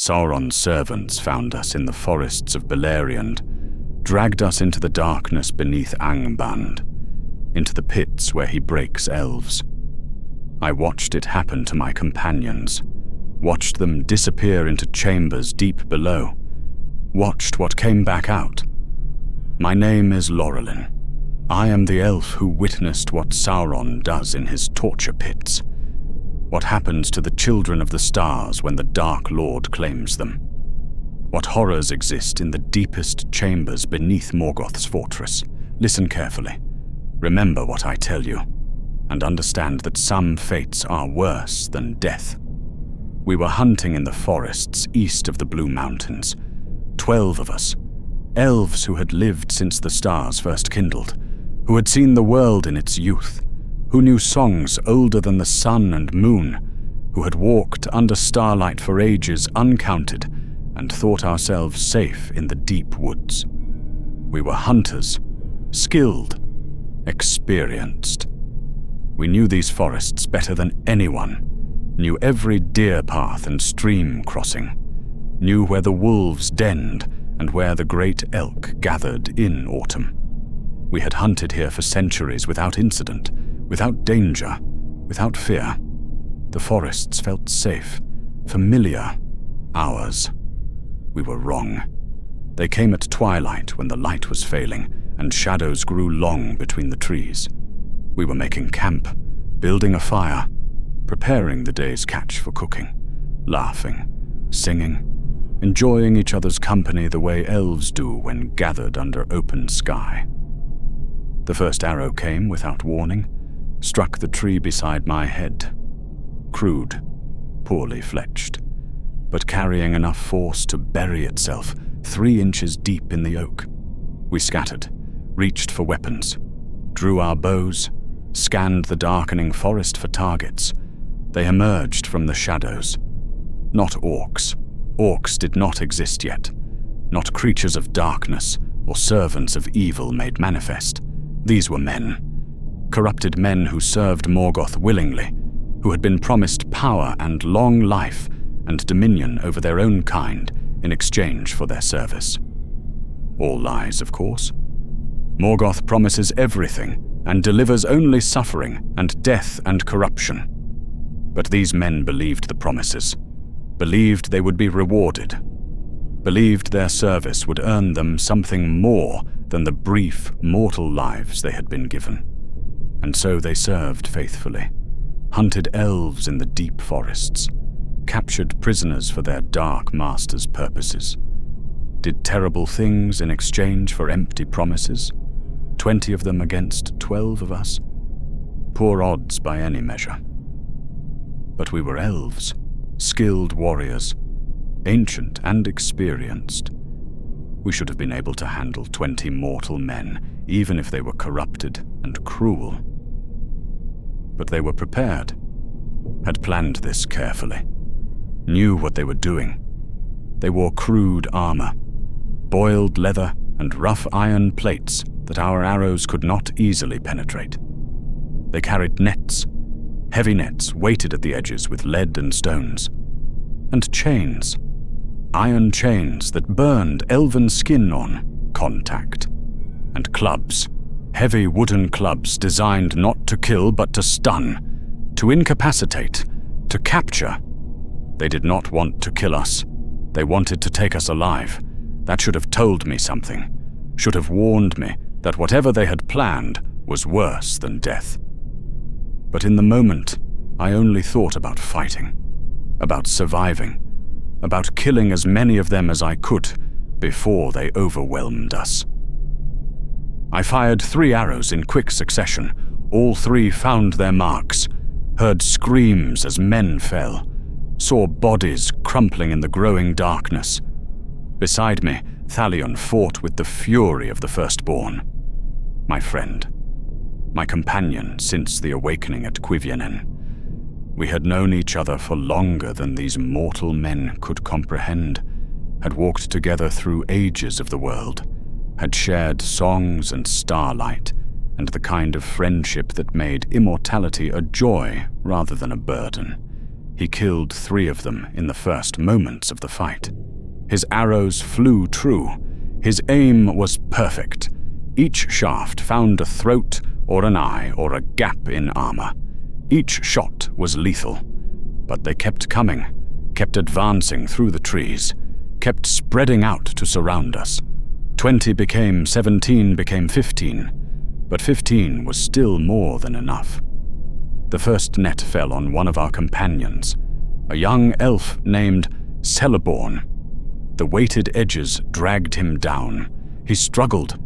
Sauron's servants found us in the forests of Beleriand, dragged us into the darkness beneath Angband, into the pits where he breaks elves. I watched it happen to my companions, watched them disappear into chambers deep below, watched what came back out. My name is Laurelin. I am the elf who witnessed what Sauron does in his torture pits, what happens to the children of the stars when the Dark Lord claims them, what horrors exist in the deepest chambers beneath Morgoth's fortress. Listen carefully. Remember what I tell you, and understand that some fates are worse than death. We were hunting in the forests east of the Blue Mountains, 12 of us, elves who had lived since the stars first kindled, who had seen the world in its youth, who knew songs older than the sun and moon, who had walked under starlight for ages uncounted and thought ourselves safe in the deep woods. We were hunters, skilled, experienced. We knew these forests better than anyone, knew every deer path and stream crossing, knew where the wolves denned and where the great elk gathered in autumn. We had hunted here for centuries without incident, without danger, without fear. The forests felt safe, familiar, ours. We were wrong. They came at twilight when the light was failing and shadows grew long between the trees. We were making camp, building a fire, preparing the day's catch for cooking, laughing, singing, enjoying each other's company the way elves do when gathered under open sky. The first arrow came without warning, struck the tree beside my head. Crude, poorly fletched, but carrying enough force to bury itself 3 inches deep in the oak. We scattered, reached for weapons, drew our bows, scanned the darkening forest for targets. They emerged from the shadows. Not orcs. Orcs did not exist yet. Not creatures of darkness or servants of evil made manifest. These were men. Corrupted men who served Morgoth willingly, who had been promised power and long life and dominion over their own kind in exchange for their service. All lies, of course. Morgoth promises everything and delivers only suffering and death and corruption. But these men believed the promises, believed they would be rewarded, believed their service would earn them something more than the brief, mortal lives they had been given. And so they served faithfully, hunted elves in the deep forests, captured prisoners for their dark master's purposes, did terrible things in exchange for empty promises, 20 of them against 12 of us. Poor odds by any measure. But we were elves, skilled warriors, ancient and experienced. We should have been able to handle 20 mortal men, even if they were corrupted and cruel. But they were prepared, had planned this carefully, knew what they were doing. They wore crude armor, boiled leather and rough iron plates that our arrows could not easily penetrate. They carried nets, heavy nets weighted at the edges with lead and stones, and chains, iron chains that burned elven skin on contact, and clubs, heavy wooden clubs designed not to kill but to stun, to incapacitate, to capture. They did not want to kill us. They wanted to take us alive. That should have told me something, should have warned me that whatever they had planned was worse than death. But in the moment, I only thought about fighting, about surviving, about killing as many of them as I could before they overwhelmed us. I fired 3 arrows in quick succession. All 3 found their marks, heard screams as men fell, saw bodies crumpling in the growing darkness. Beside me, Thalion fought with the fury of the firstborn. My friend, my companion since the awakening at Cuivianen. We had known each other for longer than these mortal men could comprehend, had walked together through ages of the world, had shared songs and starlight, and the kind of friendship that made immortality a joy rather than a burden. He killed 3 of them in the first moments of the fight. His arrows flew true. His aim was perfect. Each shaft found a throat or an eye or a gap in armor. Each shot was lethal. But they kept coming, kept advancing through the trees, kept spreading out to surround us. 20 became 17, became 15, but 15 was still more than enough. The first net fell on one of our companions, a young elf named Celeborn. The weighted edges dragged him down. He struggled,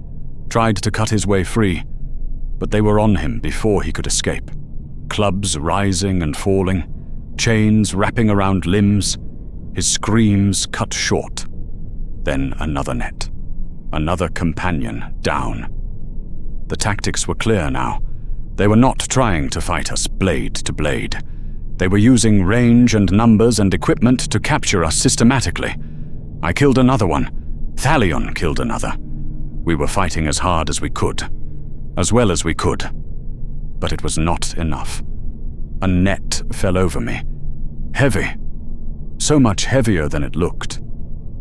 tried to cut his way free, but they were on him before he could escape. Clubs rising and falling, chains wrapping around limbs, his screams cut short. Then another net, another companion down. The tactics were clear now. They were not trying to fight us blade to blade. They were using range and numbers and equipment to capture us systematically. I killed another one. Thalion killed another. We were fighting as hard as we could, as well as we could. But it was not enough. A net fell over me. Heavy. So much heavier than it looked.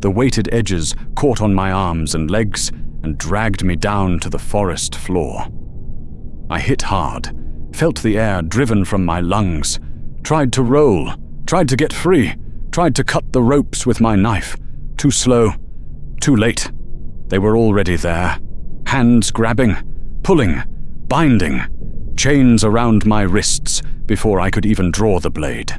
The weighted edges caught on my arms and legs and dragged me down to the forest floor. I hit hard, felt the air driven from my lungs, tried to roll, tried to get free, tried to cut the ropes with my knife. Too slow, too late. They were already there, hands grabbing, pulling, binding, chains around my wrists before I could even draw the blade,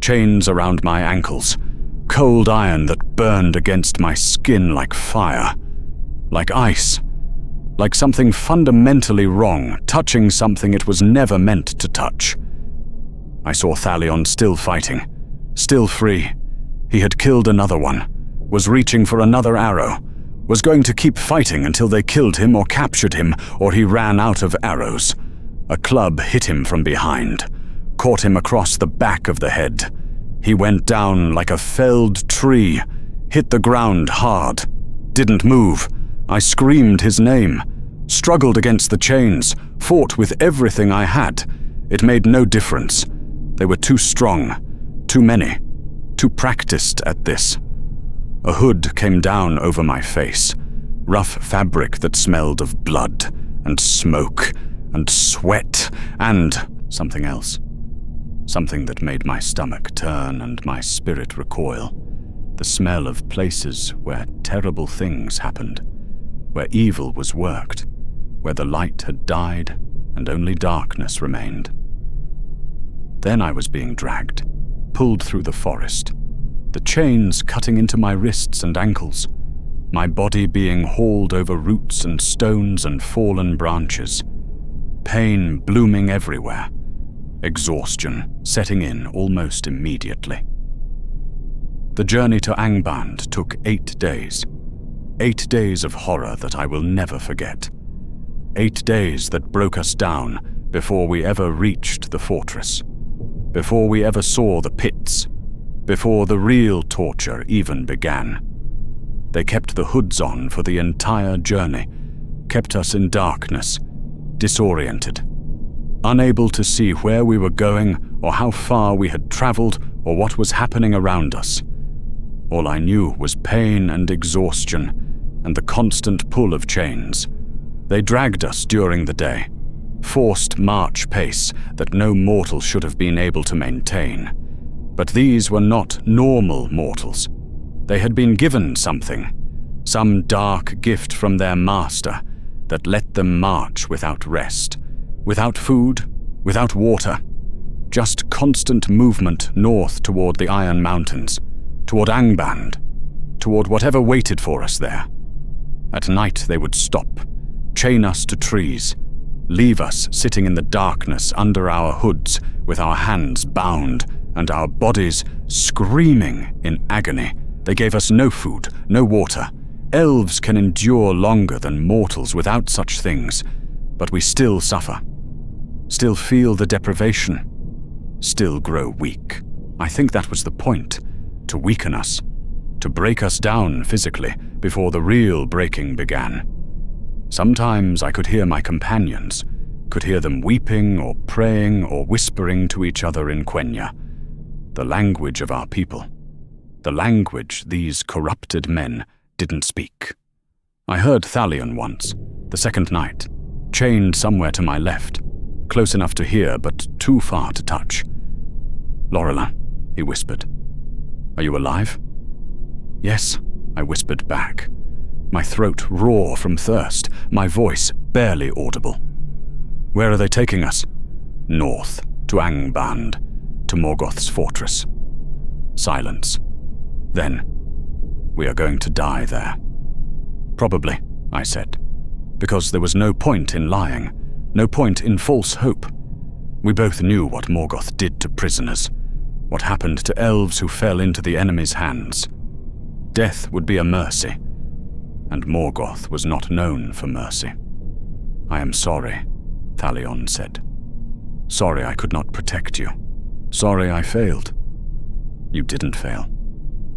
chains around my ankles, cold iron that burned against my skin like fire, like ice, like something fundamentally wrong, touching something it was never meant to touch. I saw Thalion still fighting, still free. He had killed another one, was reaching for another arrow, was going to keep fighting until they killed him or captured him, or he ran out of arrows. A club hit him from behind, caught him across the back of the head. He went down like a felled tree, hit the ground hard, didn't move. I screamed his name, struggled against the chains, fought with everything I had. It made no difference. They were too strong, too many, too practiced at this. A hood came down over my face, rough fabric that smelled of blood and smoke and sweat and something else. Something that made my stomach turn and my spirit recoil. The smell of places where terrible things happened, where evil was worked, where the light had died and only darkness remained. Then I was being dragged, pulled through the forest, the chains cutting into my wrists and ankles, my body being hauled over roots and stones and fallen branches, pain blooming everywhere, exhaustion setting in almost immediately. The journey to Angband took 8 days. 8 days of horror that I will never forget. 8 days that broke us down before we ever reached the fortress, before we ever saw the pits, before the real torture even began. They kept the hoods on for the entire journey, kept us in darkness, disoriented, unable to see where we were going or how far we had traveled or what was happening around us. All I knew was pain and exhaustion and the constant pull of chains. They dragged us during the day, forced march pace that no mortal should have been able to maintain. But these were not normal mortals. They had been given something, some dark gift from their master that let them march without rest, without food, without water, just constant movement north toward the Iron Mountains, toward Angband, toward whatever waited for us there. At night they would stop, chain us to trees, leave us sitting in the darkness under our hoods with our hands bound and our bodies screaming in agony. They gave us no food, no water. Elves can endure longer than mortals without such things, but we still suffer, still feel the deprivation, still grow weak. I think that was the point, to weaken us, to break us down physically before the real breaking began. Sometimes I could hear my companions, could hear them weeping or praying or whispering to each other in Quenya. The language of our people. The language these corrupted men didn't speak. I heard Thalion once, the second night, chained somewhere to my left, close enough to hear but too far to touch. "Lorelei," he whispered. "Are you alive?" "Yes," I whispered back, my throat raw from thirst, my voice barely audible. "Where are they taking us?" "North, to Angband, to Morgoth's fortress." Silence. Then, "We are going to die there." "Probably," I said, because there was no point in lying, no point in false hope. We both knew what Morgoth did to prisoners, what happened to elves who fell into the enemy's hands. Death would be a mercy, and Morgoth was not known for mercy. "I am sorry," Thalion said. "Sorry I could not protect you. Sorry I failed." "You didn't fail.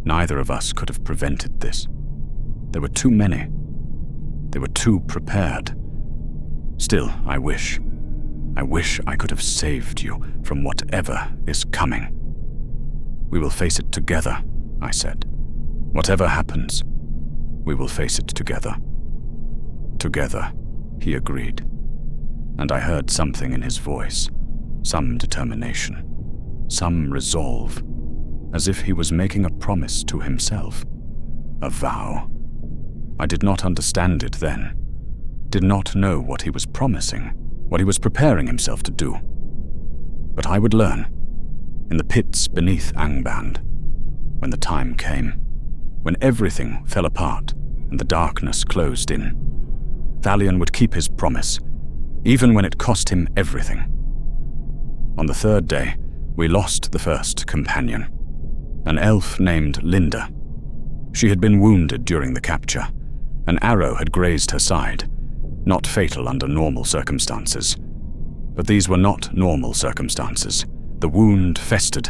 Neither of us could have prevented this. There were too many. They were too prepared. Still, I wish I could have saved you from whatever is coming." "We will face it together," I said. "Whatever happens, we will face it together." "Together," he agreed, and I heard something in his voice, some determination, some resolve, as if he was making a promise to himself, a vow. I did not understand it then, did not know what he was promising, what he was preparing himself to do. But I would learn, in the pits beneath Angband, when the time came, when everything fell apart and the darkness closed in. Thalion would keep his promise, even when it cost him everything. On the third day, we lost the first companion, an elf named Linda. She had been wounded during the capture. An arrow had grazed her side, not fatal under normal circumstances. But these were not normal circumstances. The wound festered,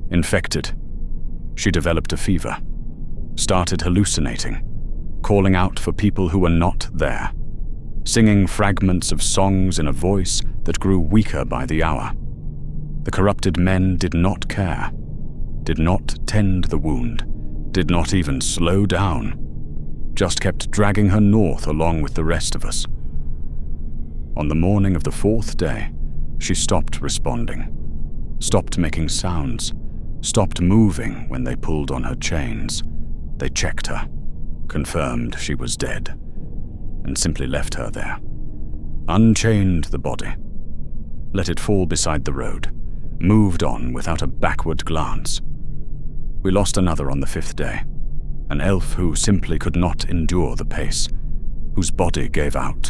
infected. She developed a fever, started hallucinating, calling out for people who were not there, singing fragments of songs in a voice that grew weaker by the hour. The corrupted men did not care, did not tend the wound, did not even slow down, just kept dragging her north along with the rest of us. On the morning of the fourth day, she stopped responding, stopped making sounds, stopped moving when they pulled on her chains. They checked her, confirmed she was dead, and simply left her there. Unchained the body, let it fall beside the road, moved on without a backward glance. We lost another on the fifth day, an elf who simply could not endure the pace, whose body gave out,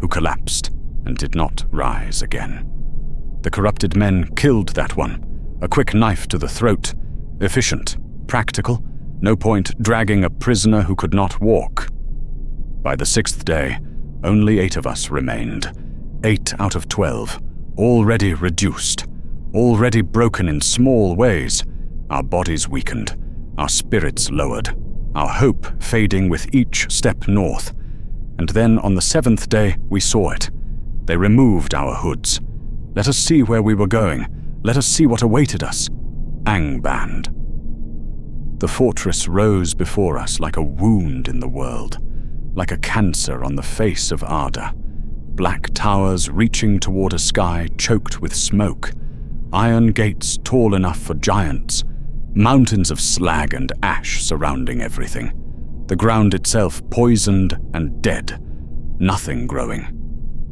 who collapsed and did not rise again. The corrupted men killed that one, a quick knife to the throat, efficient, practical, no point dragging a prisoner who could not walk. By the sixth day, only 8 of us remained, 8 out of 12, already reduced, already broken in small ways, our bodies weakened, our spirits lowered, our hope fading with each step north. And then on the 7th day, we saw it. They removed our hoods. Let us see where we were going. Let us see what awaited us. Angband. The fortress rose before us like a wound in the world, like a cancer on the face of Arda. Black towers reaching toward a sky choked with smoke, iron gates tall enough for giants, mountains of slag and ash surrounding everything. The ground itself poisoned and dead. Nothing growing.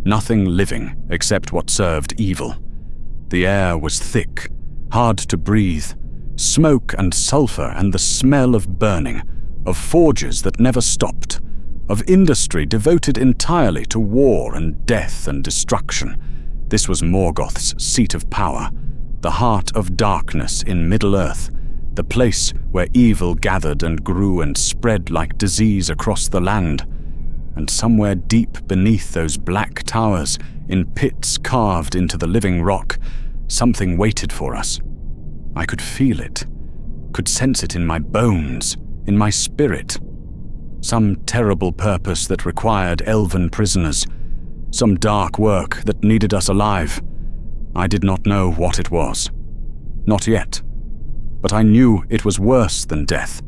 Nothing living except what served evil. The air was thick, hard to breathe. Smoke and sulfur and the smell of burning, of forges that never stopped, of industry devoted entirely to war and death and destruction. This was Morgoth's seat of power, the heart of darkness in Middle-earth, the place where evil gathered and grew and spread like disease across the land. And somewhere deep beneath those black towers, in pits carved into the living rock, something waited for us. I could feel it, could sense it in my bones, in my spirit. Some terrible purpose that required elven prisoners, some dark work that needed us alive. I did not know what it was. Not yet. But I knew it was worse than death.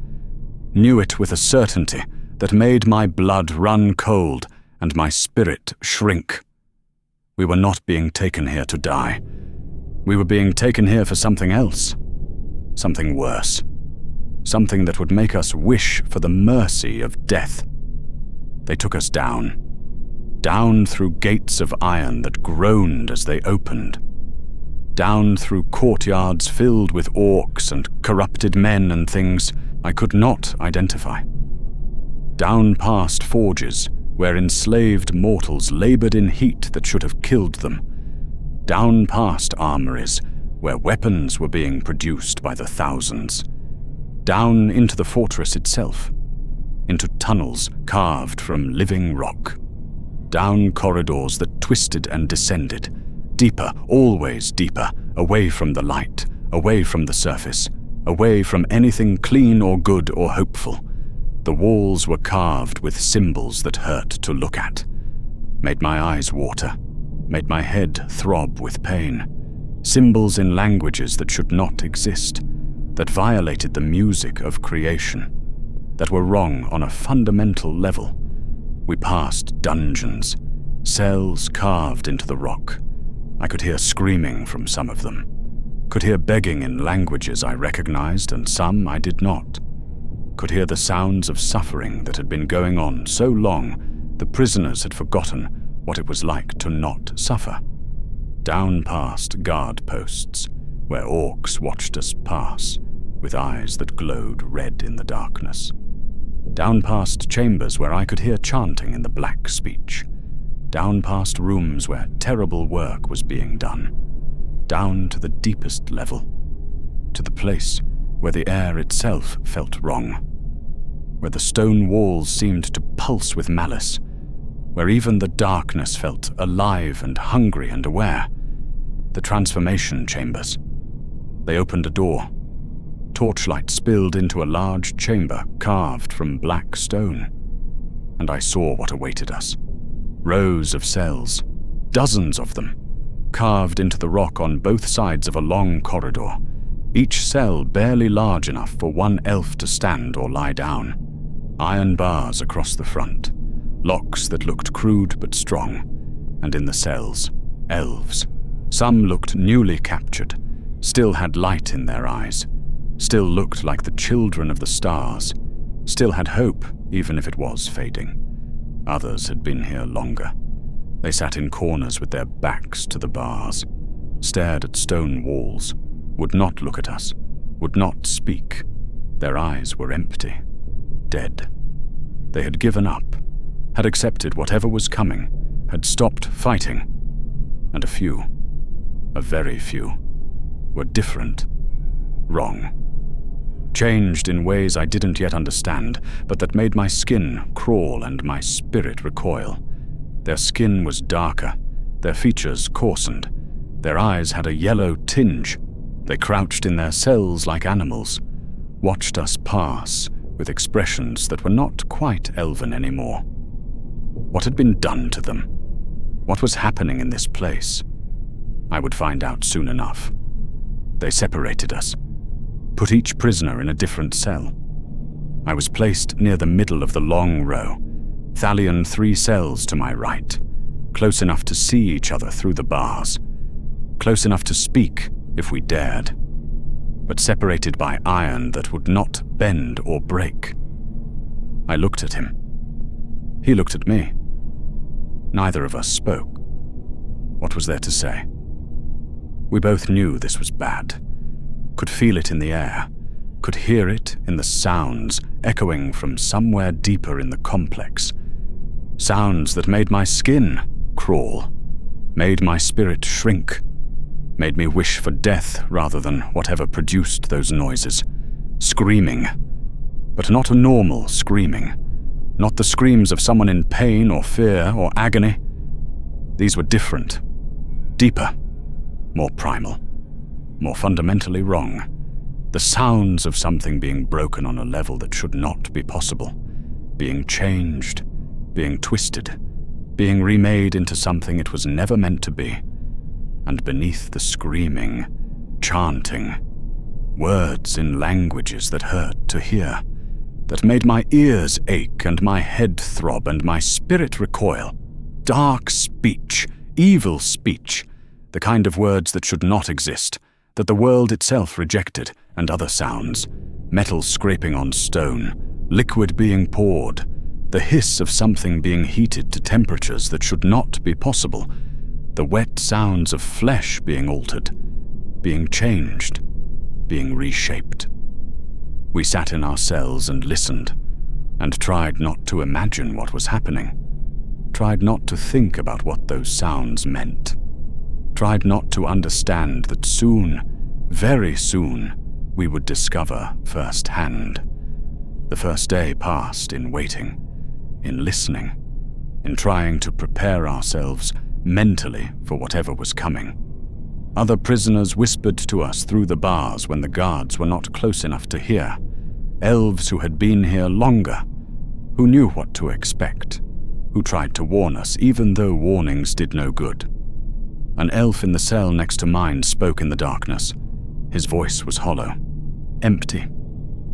Knew it with a certainty that made my blood run cold and my spirit shrink. We were not being taken here to die. We were being taken here for something else. Something worse. Something that would make us wish for the mercy of death. They took us down. Down through gates of iron that groaned as they opened. Down through courtyards filled with orcs and corrupted men and things I could not identify. Down past forges where enslaved mortals labored in heat that should have killed them. Down past armories where weapons were being produced by the thousands. Down into the fortress itself. Into tunnels carved from living rock. Down corridors that twisted and descended. Deeper, always deeper, away from the light, away from the surface, away from anything clean or good or hopeful. The walls were carved with symbols that hurt to look at, made my eyes water, made my head throb with pain. Symbols in languages that should not exist, that violated the music of creation, that were wrong on a fundamental level. We passed dungeons, cells carved into the rock. I could hear screaming from some of them, could hear begging in languages I recognized and some I did not, could hear the sounds of suffering that had been going on so long the prisoners had forgotten what it was like to not suffer. Down past guard posts, where orcs watched us pass, with eyes that glowed red in the darkness. Down past chambers where I could hear chanting in the black speech. Down past rooms where terrible work was being done. Down to the deepest level. To the place where the air itself felt wrong. Where the stone walls seemed to pulse with malice. Where even the darkness felt alive and hungry and aware. The transformation chambers. They opened a door. Torchlight spilled into a large chamber carved from black stone. And I saw what awaited us. Rows of cells, dozens of them, carved into the rock on both sides of a long corridor, each cell barely large enough for one elf to stand or lie down. Iron bars across the front, locks that looked crude but strong, and in the cells, elves. Some looked newly captured, still had light in their eyes, still looked like the children of the stars, still had hope even if it was fading. Others had been here longer. They sat in corners with their backs to the bars, stared at stone walls, would not look at us, would not speak. Their eyes were empty, dead. They had given up, had accepted whatever was coming, had stopped fighting. And a very few, were different, wrong. Changed in ways I didn't yet understand, but that made my skin crawl and my spirit recoil. Their skin was darker, their features coarsened, their eyes had a yellow tinge. They crouched in their cells like animals, watched us pass with expressions that were not quite elven anymore. What had been done to them? What was happening in this place? I would find out soon enough. They separated us. Put each prisoner in a different cell. I was placed near the middle of the long row, Thalian 3 cells to my right, close enough to see each other through the bars, close enough to speak if we dared, but separated by iron that would not bend or break. I looked at him. He looked at me. Neither of us spoke. What was there to say? We both knew this was bad. Could feel it in the air, could hear it in the sounds echoing from somewhere deeper in the complex. Sounds that made my skin crawl, made my spirit shrink, made me wish for death rather than whatever produced those noises. Screaming, but not a normal screaming, not the screams of someone in pain or fear or agony. These were different, deeper, more primal. More fundamentally wrong. The sounds of something being broken on a level that should not be possible. Being changed, being twisted, being remade into something it was never meant to be. And beneath the screaming, chanting, words in languages that hurt to hear, that made my ears ache and my head throb and my spirit recoil. Dark speech, evil speech, the kind of words that should not exist, that the world itself rejected, and other sounds, metal scraping on stone, liquid being poured, the hiss of something being heated to temperatures that should not be possible, the wet sounds of flesh being altered, being changed, being reshaped. We sat in our cells and listened, and tried not to imagine what was happening, tried not to think about what those sounds meant, tried not to understand that soon, very soon, we would discover firsthand. The first day passed in waiting, in listening, in trying to prepare ourselves mentally for whatever was coming. Other prisoners whispered to us through the bars when the guards were not close enough to hear. Elves who had been here longer, who knew what to expect, who tried to warn us even though warnings did no good. An elf in the cell next to mine spoke in the darkness. His voice was hollow, empty,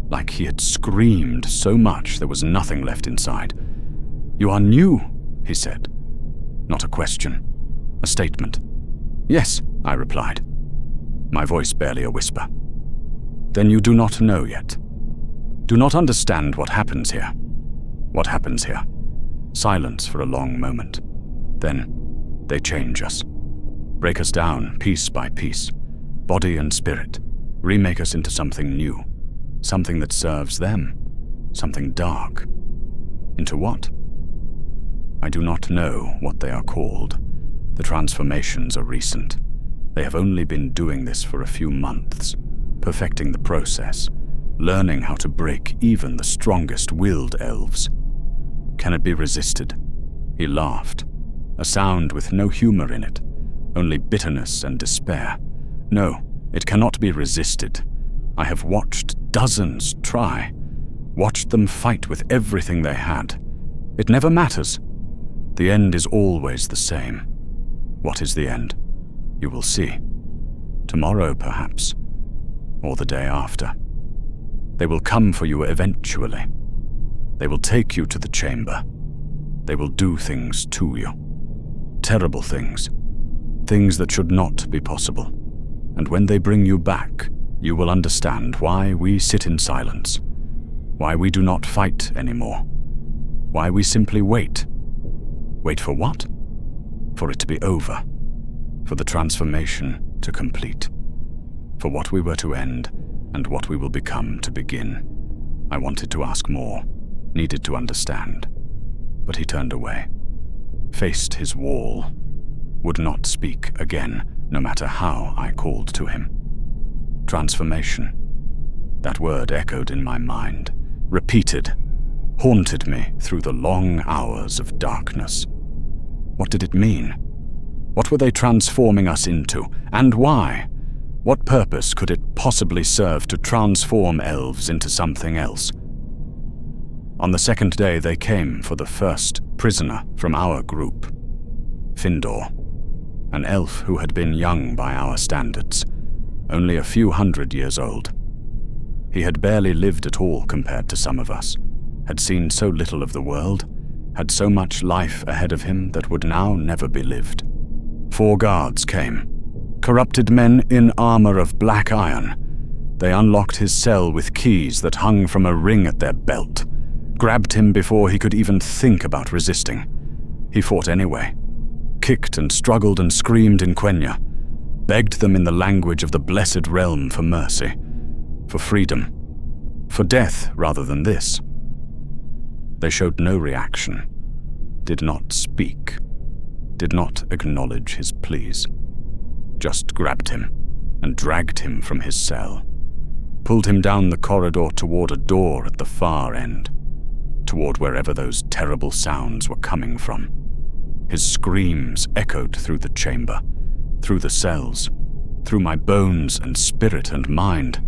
like he had screamed so much there was nothing left inside. "You are new," he said. Not a question, a statement. "Yes," I replied, my voice barely a whisper. "Then you do not know yet. Do not understand what happens here. What happens here?" Silence for a long moment. Then they change us, break us down piece by piece, body and spirit, remake us into something new, something that serves them, something dark. Into what? I do not know what they are called. The transformations are recent. They have only been doing this for a few months, perfecting the process, learning how to break even the strongest-willed elves. Can it be resisted? He laughed, a sound with no humor in it, only bitterness and despair. No, it cannot be resisted. I have watched dozens try, watched them fight with everything they had. It never matters. The end is always the same. What is the end? You will see. Tomorrow, perhaps, or the day after. They will come for you eventually. They will take you to the chamber. They will do things to you. Terrible things. Things that should not be possible. And when they bring you back, you will understand why we sit in silence. Why we do not fight anymore. Why we simply wait. Wait for what? For it to be over. For the transformation to complete. For what we were to end and what we will become to begin. I wanted to ask more, needed to understand. But he turned away, faced his wall, would not speak again, no matter how I called to him. Transformation. That word echoed in my mind, repeated, haunted me through the long hours of darkness. What did it mean? What were they transforming us into, and why? What purpose could it possibly serve to transform elves into something else? On the second day they came for the first prisoner from our group, Findor, an elf who had been young by our standards, only a few 100 years old. He had barely lived at all compared to some of us, had seen so little of the world, had so much life ahead of him that would now never be lived. 4 guards came, corrupted men in armor of black iron. They unlocked his cell with keys that hung from a ring at their belt, grabbed him before he could even think about resisting. He fought anyway, kicked and struggled and screamed in Quenya, begged them in the language of the blessed realm for mercy, for freedom, for death rather than this. They showed no reaction, did not speak, did not acknowledge his pleas, just grabbed him and dragged him from his cell, pulled him down the corridor toward a door at the far end, toward wherever those terrible sounds were coming from. His screams echoed through the chamber, through the cells, through my bones and spirit and mind.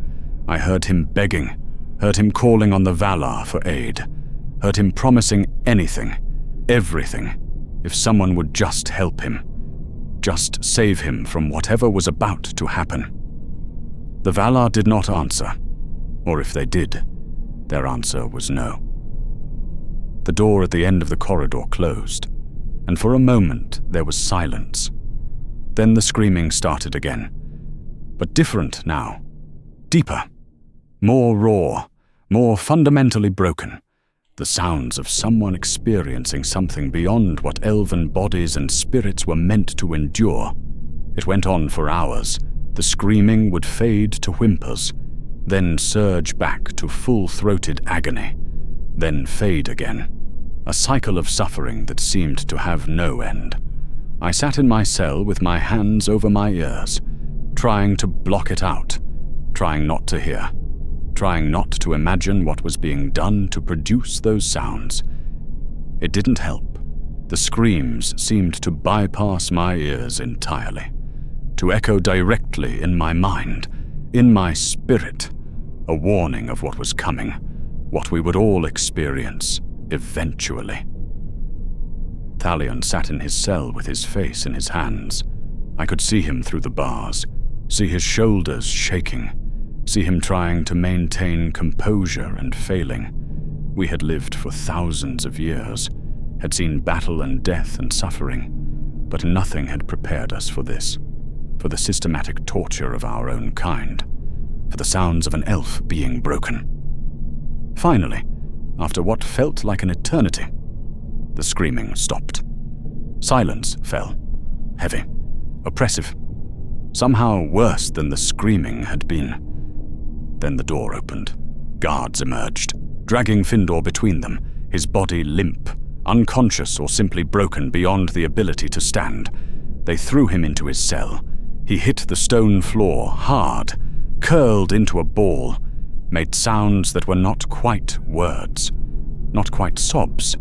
I heard him begging, heard him calling on the Valar for aid, heard him promising anything, everything, if someone would just help him, just save him from whatever was about to happen. The Valar did not answer, or if they did, their answer was no. The door at the end of the corridor closed, and for a moment there was silence. Then the screaming started again, but different now, deeper, more raw, more fundamentally broken. The sounds of someone experiencing something beyond what elven bodies and spirits were meant to endure. It went on for hours. The screaming would fade to whimpers, then surge back to full-throated agony, then fade again. A cycle of suffering that seemed to have no end. I sat in my cell with my hands over my ears, trying to block it out, trying not to hear, trying not to imagine what was being done to produce those sounds. It didn't help. The screams seemed to bypass my ears entirely, to echo directly in my mind, in my spirit, a warning of what was coming, what we would all experience eventually. Thalion sat in his cell with his face in his hands. I could see him through the bars, see his shoulders shaking, see him trying to maintain composure and failing. We had lived for thousands of years, had seen battle and death and suffering, but nothing had prepared us for this, for the systematic torture of our own kind, for the sounds of an elf being broken. Finally, after what felt like an eternity, the screaming stopped. Silence fell, heavy, oppressive, somehow worse than the screaming had been. Then the door opened. Guards emerged, dragging Findor between them, his body limp, unconscious or simply broken beyond the ability to stand. They threw him into his cell. He hit the stone floor hard, curled into a ball, made sounds that were not quite words, not quite sobs,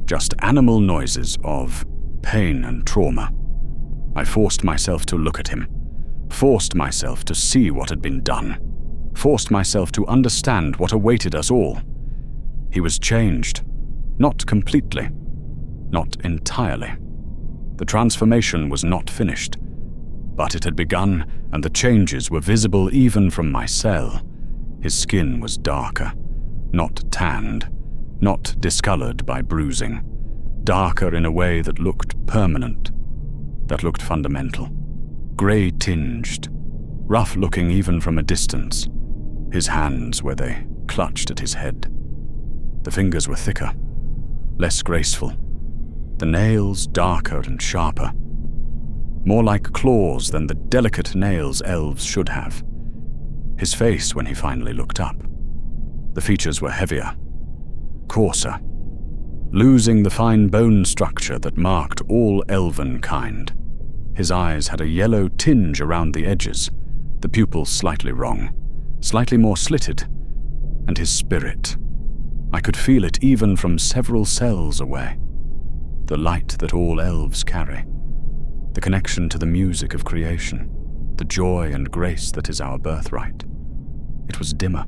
just animal noises of pain and trauma. I forced myself to look at him, forced myself to see what had been done, forced myself to understand what awaited us all. He was changed, not completely, not entirely. The transformation was not finished, but it had begun, and the changes were visible even from my cell. His skin was darker, not tanned, not discolored by bruising, darker in a way that looked permanent, that looked fundamental, grey-tinged, rough-looking even from a distance. His hands where they clutched at his head. The fingers were thicker, less graceful, the nails darker and sharper, more like claws than the delicate nails elves should have. His face when he finally looked up. The features were heavier, coarser, losing the fine bone structure that marked all elven kind. His eyes had a yellow tinge around the edges, the pupils slightly wrong, slightly more slitted, and his spirit. I could feel it even from several cells away. The light that all elves carry, the connection to the music of creation, the joy and grace that is our birthright. It was dimmer,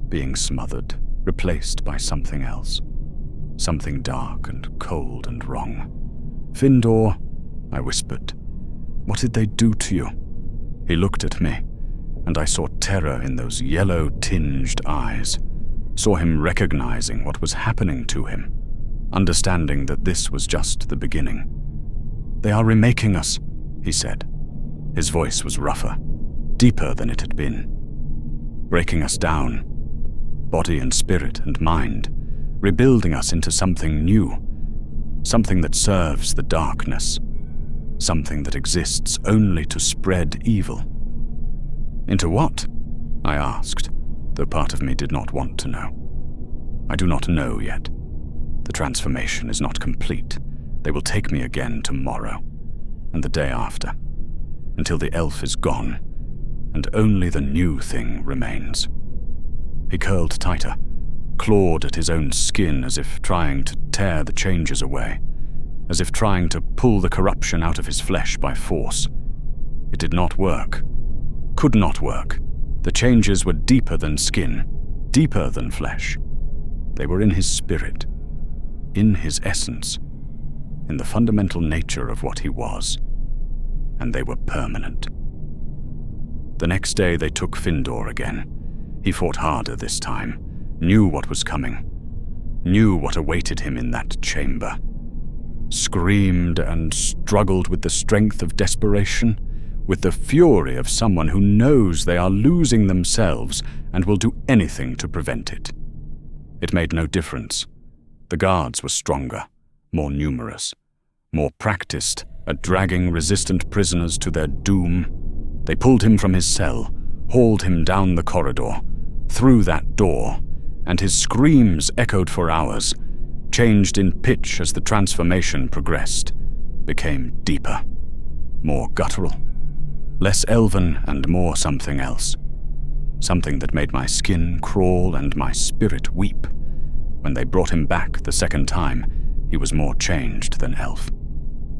being smothered, replaced by something else, something dark and cold and wrong. "Findor," I whispered, "what did they do to you?" He looked at me, and I saw terror in those yellow-tinged eyes, saw him recognizing what was happening to him, understanding that this was just the beginning. "They are remaking us," he said. His voice was rougher, deeper than it had been. Breaking us down, body and spirit and mind, rebuilding us into something new, something that serves the darkness, something that exists only to spread evil. "Into what?" I asked, though part of me did not want to know. "I do not know yet. The transformation is not complete. They will take me again tomorrow, and the day after, until the elf is gone, and only the new thing remains." He curled tighter, clawed at his own skin as if trying to tear the changes away, as if trying to pull the corruption out of his flesh by force. It did not work, could not work. The changes were deeper than skin, deeper than flesh. They were in his spirit, in his essence, in the fundamental nature of what he was, and they were permanent. The next day they took Findor again. He fought harder this time, knew what was coming, knew what awaited him in that chamber. Screamed and struggled with the strength of desperation, with the fury of someone who knows they are losing themselves and will do anything to prevent it. It made no difference. The guards were stronger, more numerous, more practiced at dragging resistant prisoners to their doom. They pulled him from his cell, hauled him down the corridor, through that door, and his screams echoed for hours, changed in pitch as the transformation progressed, became deeper, more guttural, less elven and more something else. Something that made my skin crawl and my spirit weep. When they brought him back the second time, he was more changed than elf.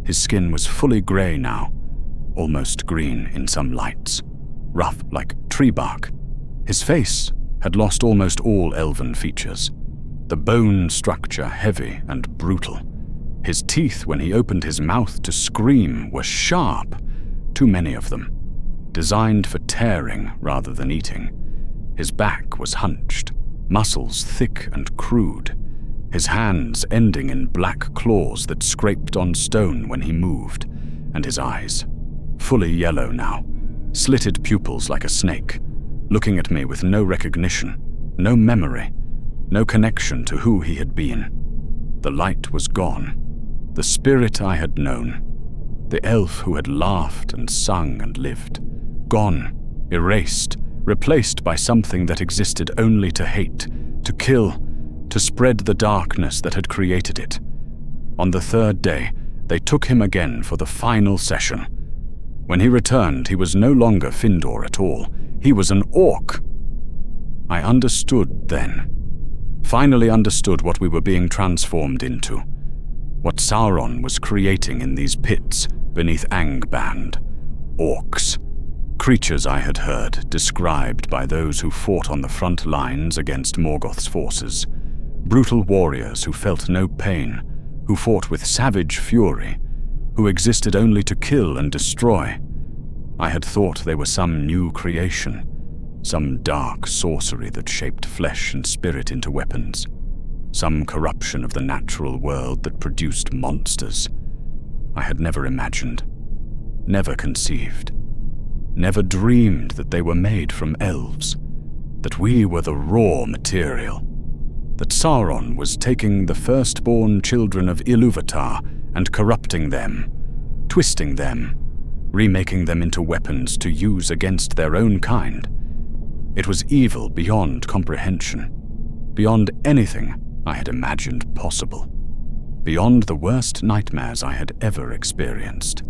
His skin was fully grey now, almost green in some lights, rough like tree bark. His face had lost almost all elven features, the bone structure heavy and brutal. His teeth, when he opened his mouth to scream, were sharp, too many of them, designed for tearing rather than eating. His back was hunched, muscles thick and crude, his hands ending in black claws that scraped on stone when he moved, and his eyes, fully yellow now, slitted pupils like a snake, looking at me with no recognition, no memory, no connection to who he had been. The light was gone, the spirit I had known, the elf who had laughed and sung and lived, gone, erased, replaced by something that existed only to hate, to kill, to spread the darkness that had created it. On the third day, they took him again for the final session. When he returned, he was no longer Findor at all. He was an orc. I understood then. Finally understood what we were being transformed into. What Sauron was creating in these pits beneath Angband. Orcs. Creatures I had heard described by those who fought on the front lines against Morgoth's forces. Brutal warriors who felt no pain, who fought with savage fury, who existed only to kill and destroy. I had thought they were some new creation, some dark sorcery that shaped flesh and spirit into weapons, some corruption of the natural world that produced monsters. I had never imagined, never conceived, never dreamed that they were made from elves, that we were the raw material, that Sauron was taking the firstborn children of Ilúvatar and corrupting them, twisting them, remaking them into weapons to use against their own kind. It was evil beyond comprehension, beyond anything I had imagined possible, beyond the worst nightmares I had ever experienced,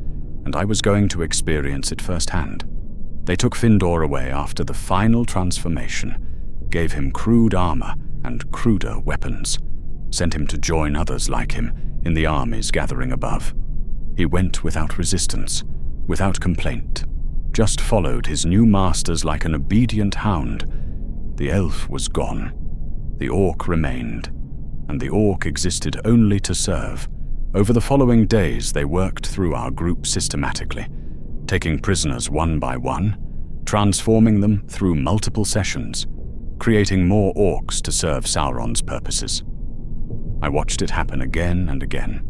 and I was going to experience it firsthand. They took Findor away after the final transformation, gave him crude armor and cruder weapons, sent him to join others like him in the armies gathering above. He went without resistance, without complaint, just followed his new masters like an obedient hound. The elf was gone, the orc remained, and the orc existed only to serve. Over the following days they worked through our group systematically, taking prisoners one by one, transforming them through multiple sessions, creating more orcs to serve Sauron's purposes. I watched it happen again and again,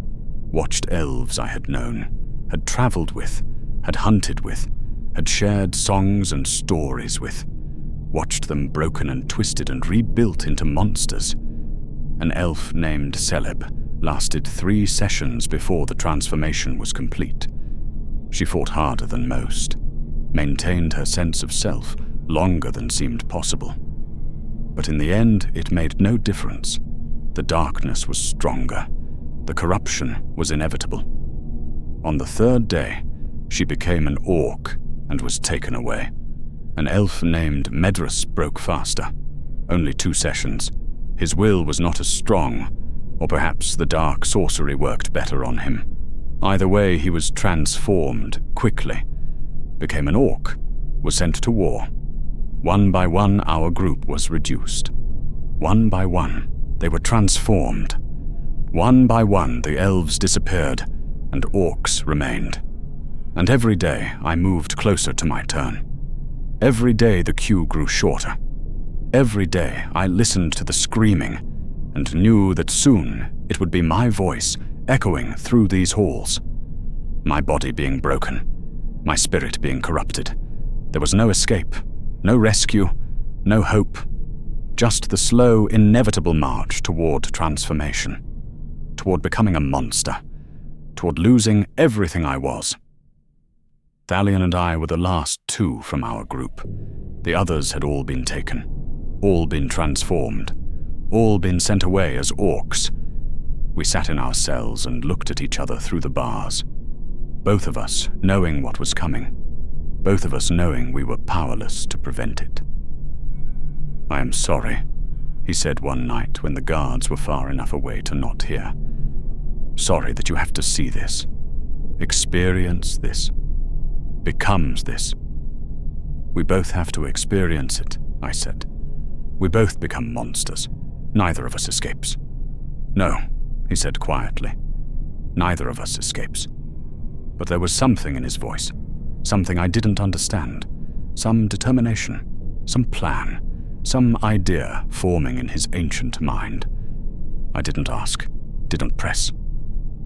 watched elves I had known, had traveled with, had hunted with, had shared songs and stories with, watched them broken and twisted and rebuilt into monsters. An elf named Celeb lasted 3 sessions before the transformation was complete. She fought harder than most, maintained her sense of self longer than seemed possible. But in the end, it made no difference. The darkness was stronger. The corruption was inevitable. On the third day, she became an orc and was taken away. An elf named Medrus broke faster. Only 2 sessions. His will was not as strong, or perhaps the dark sorcery worked better on him. Either way, he was transformed quickly, became an orc, was sent to war. One by one, our group was reduced. One by one, they were transformed. One by one, the elves disappeared, and orcs remained. And every day, I moved closer to my turn. Every day the queue grew shorter. Every day I listened to the screaming and knew that soon it would be my voice echoing through these halls. My body being broken, my spirit being corrupted. There was no escape, no rescue, no hope. Just the slow, inevitable march toward transformation, toward becoming a monster, toward losing everything I was. Thalion and I were the last two from our group. The others had all been taken, all been transformed, all been sent away as orcs. We sat in our cells and looked at each other through the bars, both of us knowing what was coming, both of us knowing we were powerless to prevent it. "I am sorry," he said one night when the guards were far enough away to not hear. "Sorry that you have to see this, experience this, becomes this." "We both have to experience it," I said. "We both become monsters. Neither of us escapes." "No," he said quietly. "Neither of us escapes." But there was something in his voice, something I didn't understand, some determination, some plan, some idea forming in his ancient mind. I didn't ask, didn't press,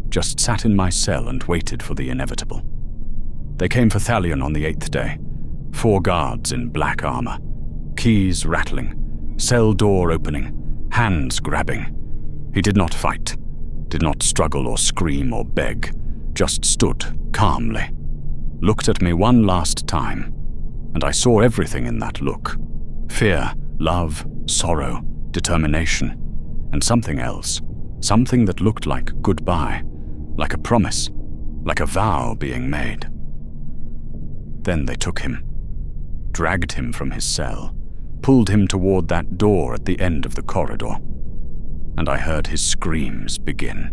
just sat in my cell and waited for the inevitable. They came for Thalion on the 8th day, 4 guards in black armor, keys rattling, cell door opening, hands grabbing. He did not fight, did not struggle or scream or beg, just stood calmly, looked at me one last time, and I saw everything in that look. Fear, love, sorrow, determination, and something else, something that looked like goodbye, like a promise, like a vow being made. Then they took him, dragged him from his cell, pulled him toward that door at the end of the corridor, and I heard his screams begin.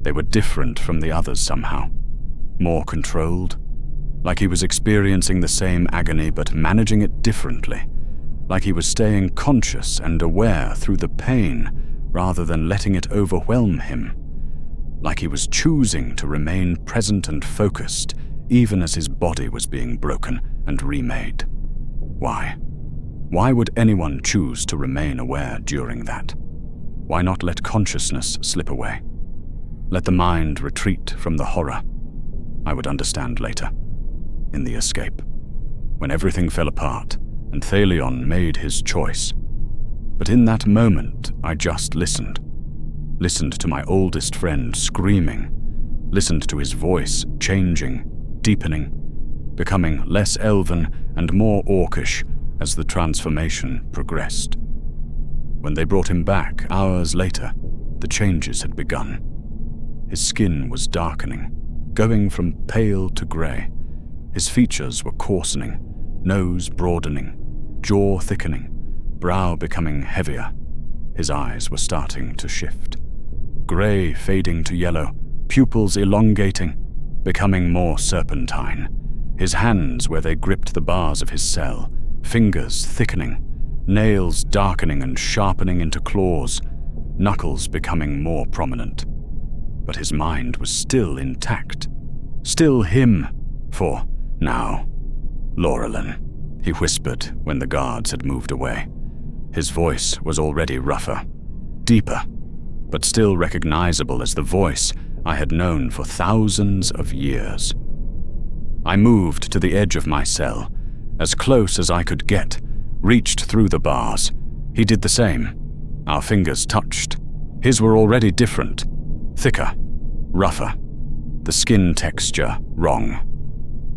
They were different from the others somehow, more controlled, like he was experiencing the same agony but managing it differently, like he was staying conscious and aware through the pain rather than letting it overwhelm him, like he was choosing to remain present and focused even as his body was being broken and remade. Why? Why would anyone choose to remain aware during that? Why not let consciousness slip away? Let the mind retreat from the horror. I would understand later, in the escape, when everything fell apart and Thalion made his choice. But in that moment, I just listened to my oldest friend screaming, listened to his voice changing, deepening, becoming less elven and more orcish as the transformation progressed. When they brought him back hours later, the changes had begun. His skin was darkening, going from pale to grey. His features were coarsening, nose broadening, jaw thickening, brow becoming heavier. His eyes were starting to shift. Grey fading to yellow, pupils elongating, becoming more serpentine. His hands where they gripped the bars of his cell, fingers thickening, nails darkening and sharpening into claws, knuckles becoming more prominent. But his mind was still intact, still him, for now, "Laurelin," he whispered when the guards had moved away. His voice was already rougher, deeper, but still recognizable as the voice I had known for thousands of years. I moved to the edge of my cell, as close as I could get, reached through the bars. He did the same. Our fingers touched. His were already different, thicker, rougher, the skin texture wrong.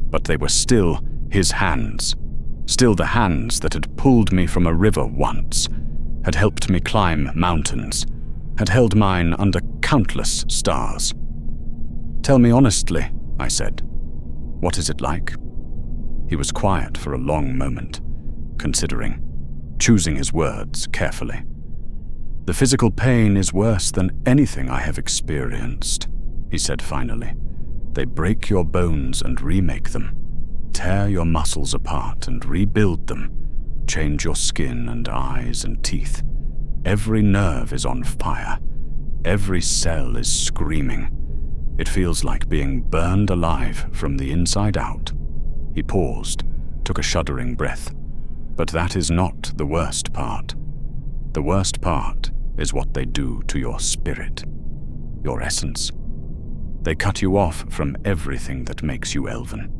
But they were still his hands, still the hands that had pulled me from a river once, had helped me climb mountains, had held mine under countless stars. "Tell me honestly," I said. "What is it like?" He was quiet for a long moment, considering, choosing his words carefully. "The physical pain is worse than anything I have experienced," he said finally. "They break your bones and remake them, tear your muscles apart and rebuild them, change your skin and eyes and teeth. Every nerve is on fire. Every cell is screaming. It feels like being burned alive from the inside out." He paused, took a shuddering breath. But that is not the worst part. The worst part is what they do to your spirit, your essence. They cut you off from everything that makes you elven,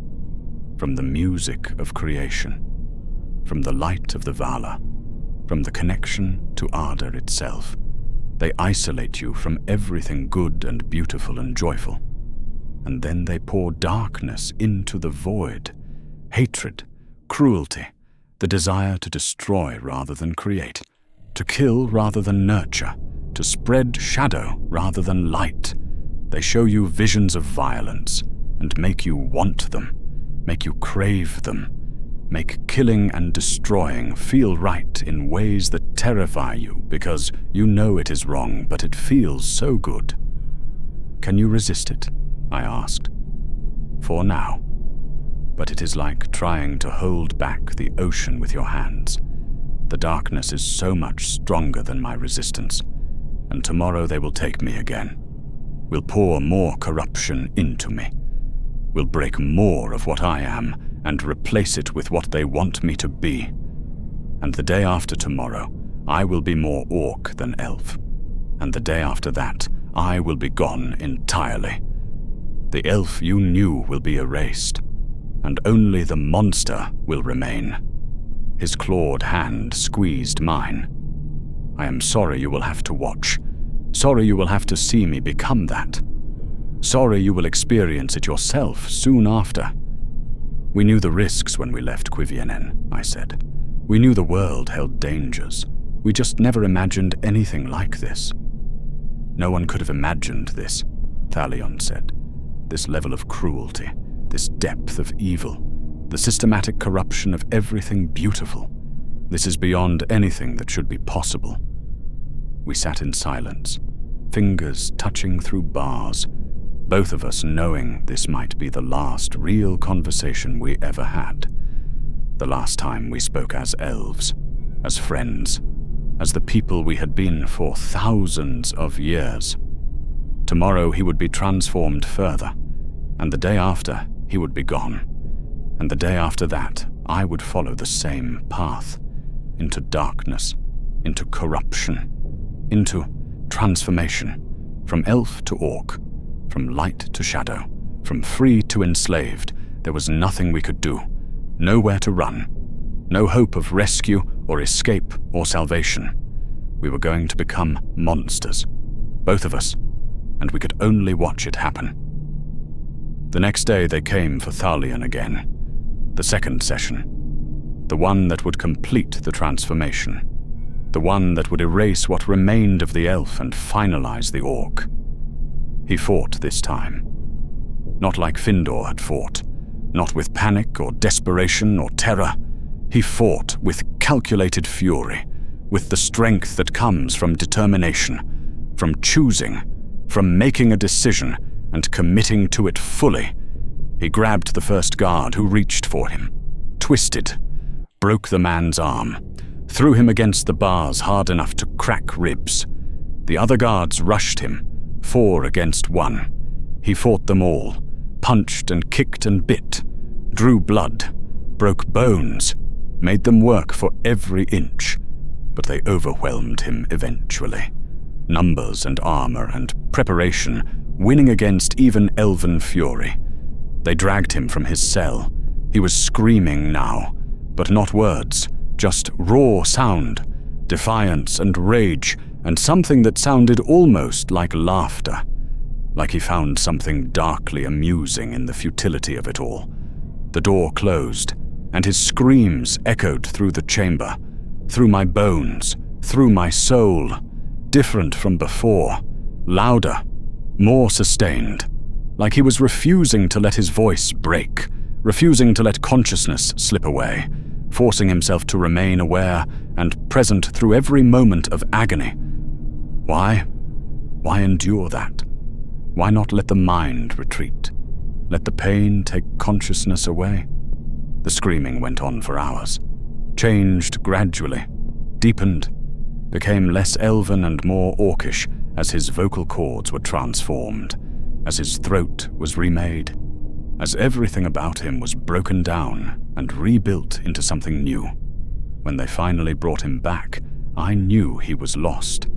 from the music of creation, from the light of the Vala, from the connection to Ardor itself. They isolate you from everything good and beautiful and joyful. And then they pour darkness into the void, hatred, cruelty, the desire to destroy rather than create, to kill rather than nurture, to spread shadow rather than light. They show you visions of violence and make you want them, make you crave them, make killing and destroying feel right in ways that terrify you because you know it is wrong, but it feels so good. Can you resist it? I asked. For now. But it is like trying to hold back the ocean with your hands. The darkness is so much stronger than my resistance, and tomorrow they will take me again. Will pour more corruption into me. Will break more of what I am and replace it with what they want me to be. And the day after tomorrow, I will be more orc than elf. And the day after that, I will be gone entirely. The elf you knew will be erased, and only the monster will remain. His clawed hand squeezed mine. I am sorry you will have to watch. Sorry you will have to see me become that. Sorry you will experience it yourself soon after. We knew the risks when we left Cuiviénen, I said. We knew the world held dangers. We just never imagined anything like this. No one could have imagined this, Thalion said. This level of cruelty, this depth of evil, the systematic corruption of everything beautiful. This is beyond anything that should be possible. We sat in silence, fingers touching through bars, both of us knowing this might be the last real conversation we ever had. The last time we spoke as elves, as friends, as the people we had been for thousands of years. Tomorrow he would be transformed further, and the day after he would be gone. And the day after that, I would follow the same path, into darkness, into corruption, into transformation, from elf to orc, from light to shadow, from free to enslaved. There was nothing we could do, nowhere to run, no hope of rescue or escape or salvation. We were going to become monsters, both of us, and we could only watch it happen. The next day they came for Thalion again, the second session, the one that would complete the transformation, the one that would erase what remained of the elf and finalize the orc. He fought this time. Not like Findor had fought, not with panic or desperation or terror. He fought with calculated fury, with the strength that comes from determination, from choosing, from making a decision and committing to it fully. He grabbed the first guard who reached for him, twisted, broke the man's arm, threw him against the bars hard enough to crack ribs. The other guards rushed him, 4 against 1. He fought them all, punched and kicked and bit, drew blood, broke bones, made them work for every inch, but they overwhelmed him eventually. Numbers and armor and preparation, winning against even elven fury. They dragged him from his cell. He was screaming now, but not words, just raw sound, defiance and rage, and something that sounded almost like laughter, like he found something darkly amusing in the futility of it all. The door closed, and his screams echoed through the chamber, through my bones, through my soul, different from before, louder, more sustained, like he was refusing to let his voice break, refusing to let consciousness slip away, forcing himself to remain aware and present through every moment of agony. Why? Why endure that? Why not let the mind retreat? Let the pain take consciousness away? The screaming went on for hours, changed gradually, deepened, became less elven and more orcish as his vocal cords were transformed, as his throat was remade, as everything about him was broken down and rebuilt into something new. When they finally brought him back, I knew he was lost.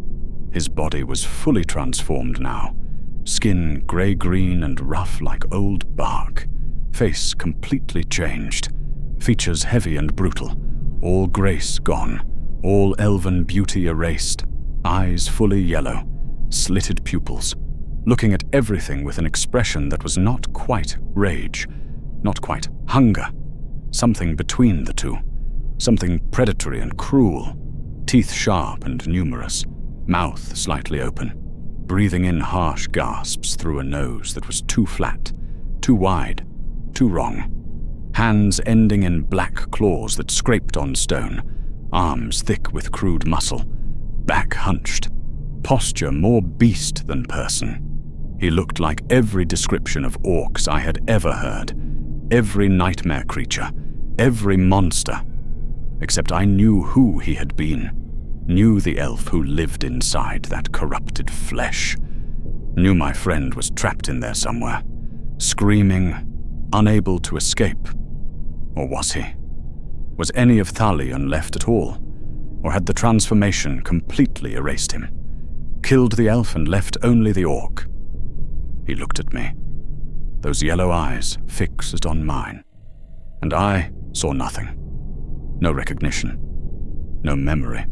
His body was fully transformed now, skin grey-green and rough like old bark, face completely changed, features heavy and brutal, all grace gone, all elven beauty erased, eyes fully yellow, slitted pupils, looking at everything with an expression that was not quite rage, not quite hunger, something between the two, something predatory and cruel, teeth sharp and numerous, mouth slightly open, breathing in harsh gasps through a nose that was too flat, too wide, too wrong, hands ending in black claws that scraped on stone, arms thick with crude muscle, back hunched, posture more beast than person. He looked like every description of orcs I had ever heard, every nightmare creature, every monster, except I knew who he had been, knew the elf who lived inside that corrupted flesh, knew my friend was trapped in there somewhere, screaming, unable to escape. Or was he? Was any of Thalion left at all? Or had the transformation completely erased him? Killed the elf and left only the orc? He looked at me, those yellow eyes fixed on mine, and I saw nothing. No recognition, no memory,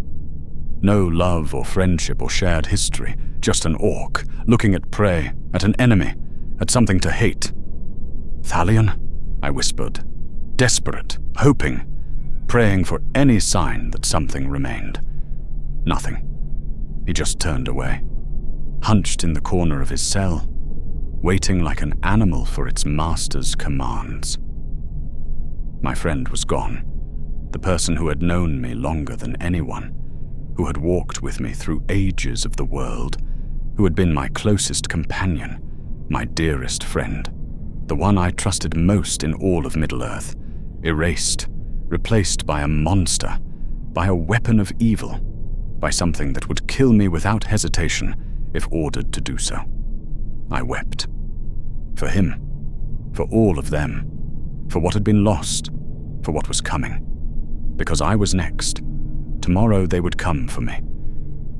no love or friendship or shared history, just an orc looking at prey, at an enemy, at something to hate. Thalion? I whispered, desperate, hoping, praying for any sign that something remained. Nothing. He just turned away, hunched in the corner of his cell, waiting like an animal for its master's commands. My friend was gone, the person who had known me longer than anyone, who had walked with me through ages of the world, who had been my closest companion, my dearest friend, the one I trusted most in all of Middle-earth, erased, replaced by a monster, by a weapon of evil, by something that would kill me without hesitation if ordered to do so. I wept. For him, for all of them, for what had been lost, for what was coming. Because I was next. Tomorrow they would come for me.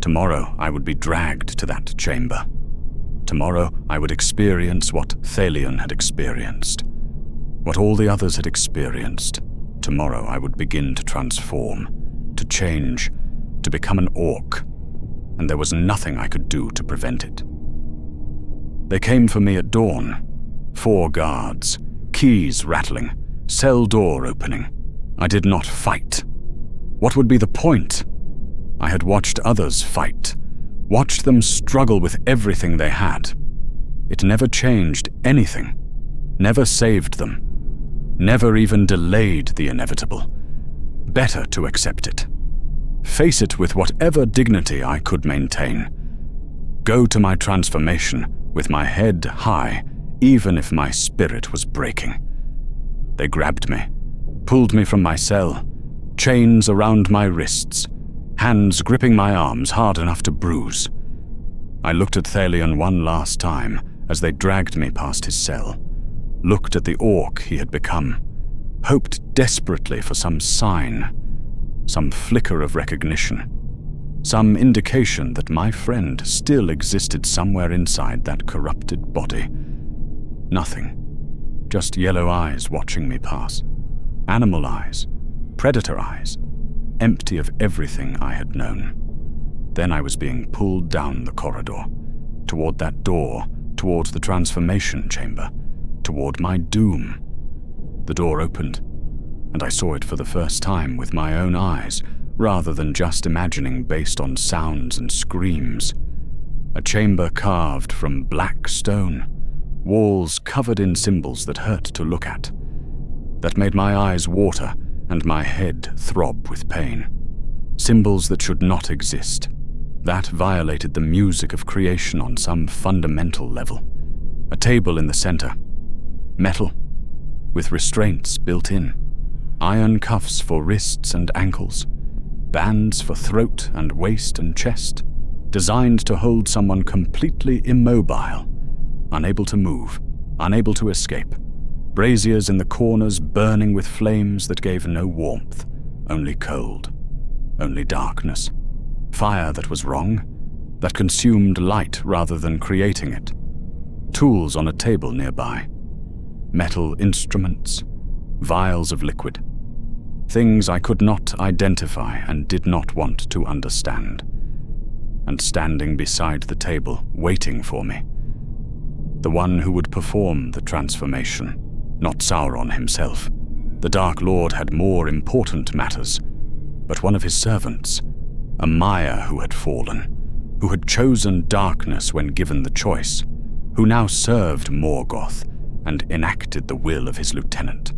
Tomorrow I would be dragged to that chamber. Tomorrow I would experience what Thalion had experienced, what all the others had experienced. Tomorrow I would begin to transform, to change, to become an orc, and there was nothing I could do to prevent it. They came for me at dawn. 4 guards, keys rattling, cell door opening. I did not fight. What would be the point? I had watched others fight, watched them struggle with everything they had. It never changed anything, never saved them, never even delayed the inevitable. Better to accept it. Face it with whatever dignity I could maintain. Go to my transformation with my head high, even if my spirit was breaking. They grabbed me, pulled me from my cell, chains around my wrists, hands gripping my arms hard enough to bruise. I looked at Thalion one last time as they dragged me past his cell, looked at the orc he had become, hoped desperately for some sign, some flicker of recognition, some indication that my friend still existed somewhere inside that corrupted body. Nothing. Just yellow eyes watching me pass. Animal eyes. Predator eyes. Empty of everything I had known. Then I was being pulled down the corridor, toward that door, toward the transformation chamber, toward my doom. The door opened, and I saw it for the first time with my own eyes, rather than just imagining based on sounds and screams. A chamber carved from black stone, walls covered in symbols that hurt to look at, that made my eyes water and my head throb with pain. Symbols that should not exist, that violated the music of creation on some fundamental level. A table in the center, metal, with restraints built in, iron cuffs for wrists and ankles, bands for throat and waist and chest, designed to hold someone completely immobile, unable to move, unable to escape, braziers in the corners burning with flames that gave no warmth, only cold, only darkness. Fire that was wrong, that consumed light rather than creating it. Tools on a table nearby. Metal instruments, vials of liquid. Things I could not identify and did not want to understand. And standing beside the table, waiting for me. The one who would perform the transformation, not Sauron himself. The Dark Lord had more important matters, but one of his servants, a Maya who had fallen, who had chosen darkness when given the choice, who now served Morgoth and enacted the will of his lieutenant.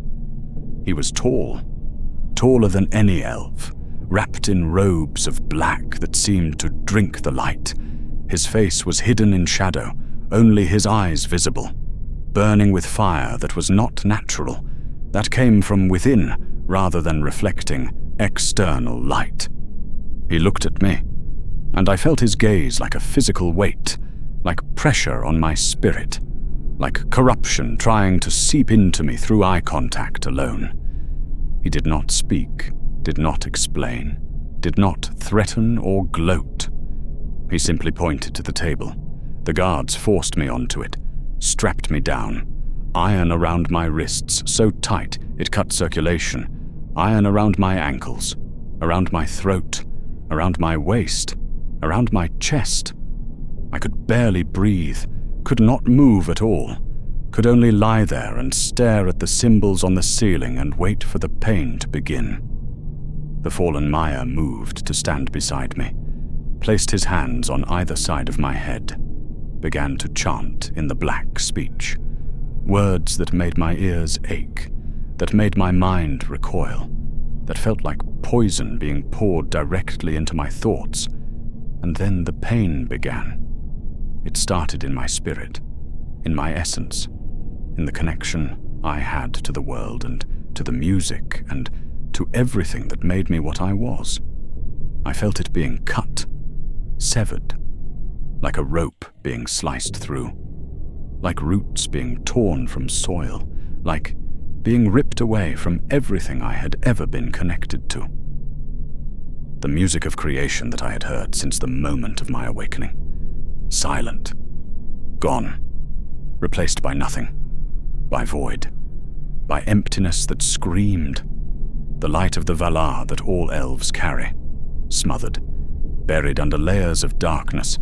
He was tall, taller than any elf, wrapped in robes of black that seemed to drink the light. His face was hidden in shadow, only his eyes visible, burning with fire that was not natural, that came from within rather than reflecting external light. He looked at me, and I felt his gaze like a physical weight, like pressure on my spirit, like corruption trying to seep into me through eye contact alone. He did not speak, did not explain, did not threaten or gloat. He simply pointed to the table. The guards forced me onto it, strapped me down, iron around my wrists so tight it cut circulation, iron around my ankles, around my throat, around my waist, around my chest. I could barely breathe, could not move at all, could only lie there and stare at the symbols on the ceiling and wait for the pain to begin. The fallen Maya moved to stand beside me, placed his hands on either side of my head, began to chant in the black speech, words that made my ears ache, that made my mind recoil, that felt like poison being poured directly into my thoughts. And then the pain began. It started in my spirit, in my essence, in the connection I had to the world and to the music and to everything that made me what I was. I felt it being cut, severed, like a rope being sliced through, like roots being torn from soil, like being ripped away from everything I had ever been connected to. The music of creation that I had heard since the moment of my awakening. Silent, gone, replaced by nothing, by void, by emptiness that screamed, the light of the Valar that all elves carry, smothered, buried under layers of darkness,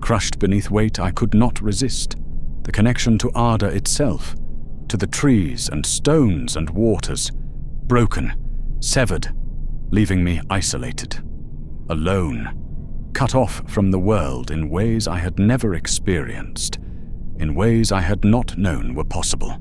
crushed beneath weight I could not resist, the connection to Arda itself, to the trees and stones and waters, broken, severed, leaving me isolated, alone, cut off from the world in ways I had never experienced, in ways I had not known were possible,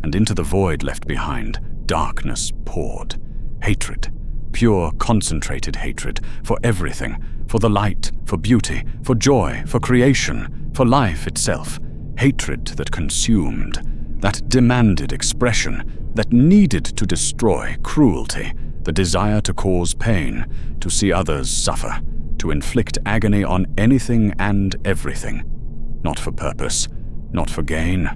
and into the void left behind, darkness poured, hatred, pure concentrated hatred for everything, for the light, for beauty, for joy, for creation, for life itself, hatred that consumed, that demanded expression, that needed to destroy, cruelty, the desire to cause pain, to see others suffer, to inflict agony on anything and everything, not for purpose, not for gain,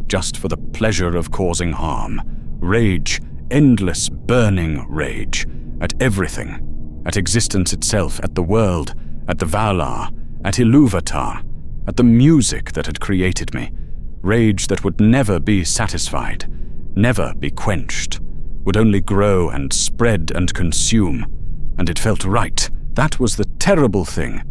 just for the pleasure of causing harm, rage, endless burning rage, at everything, at existence itself, at the world, at the Valar, at Ilúvatar, at the music that had created me, rage that would never be satisfied, never be quenched, would only grow and spread and consume, and it felt right. That was the terrible thing,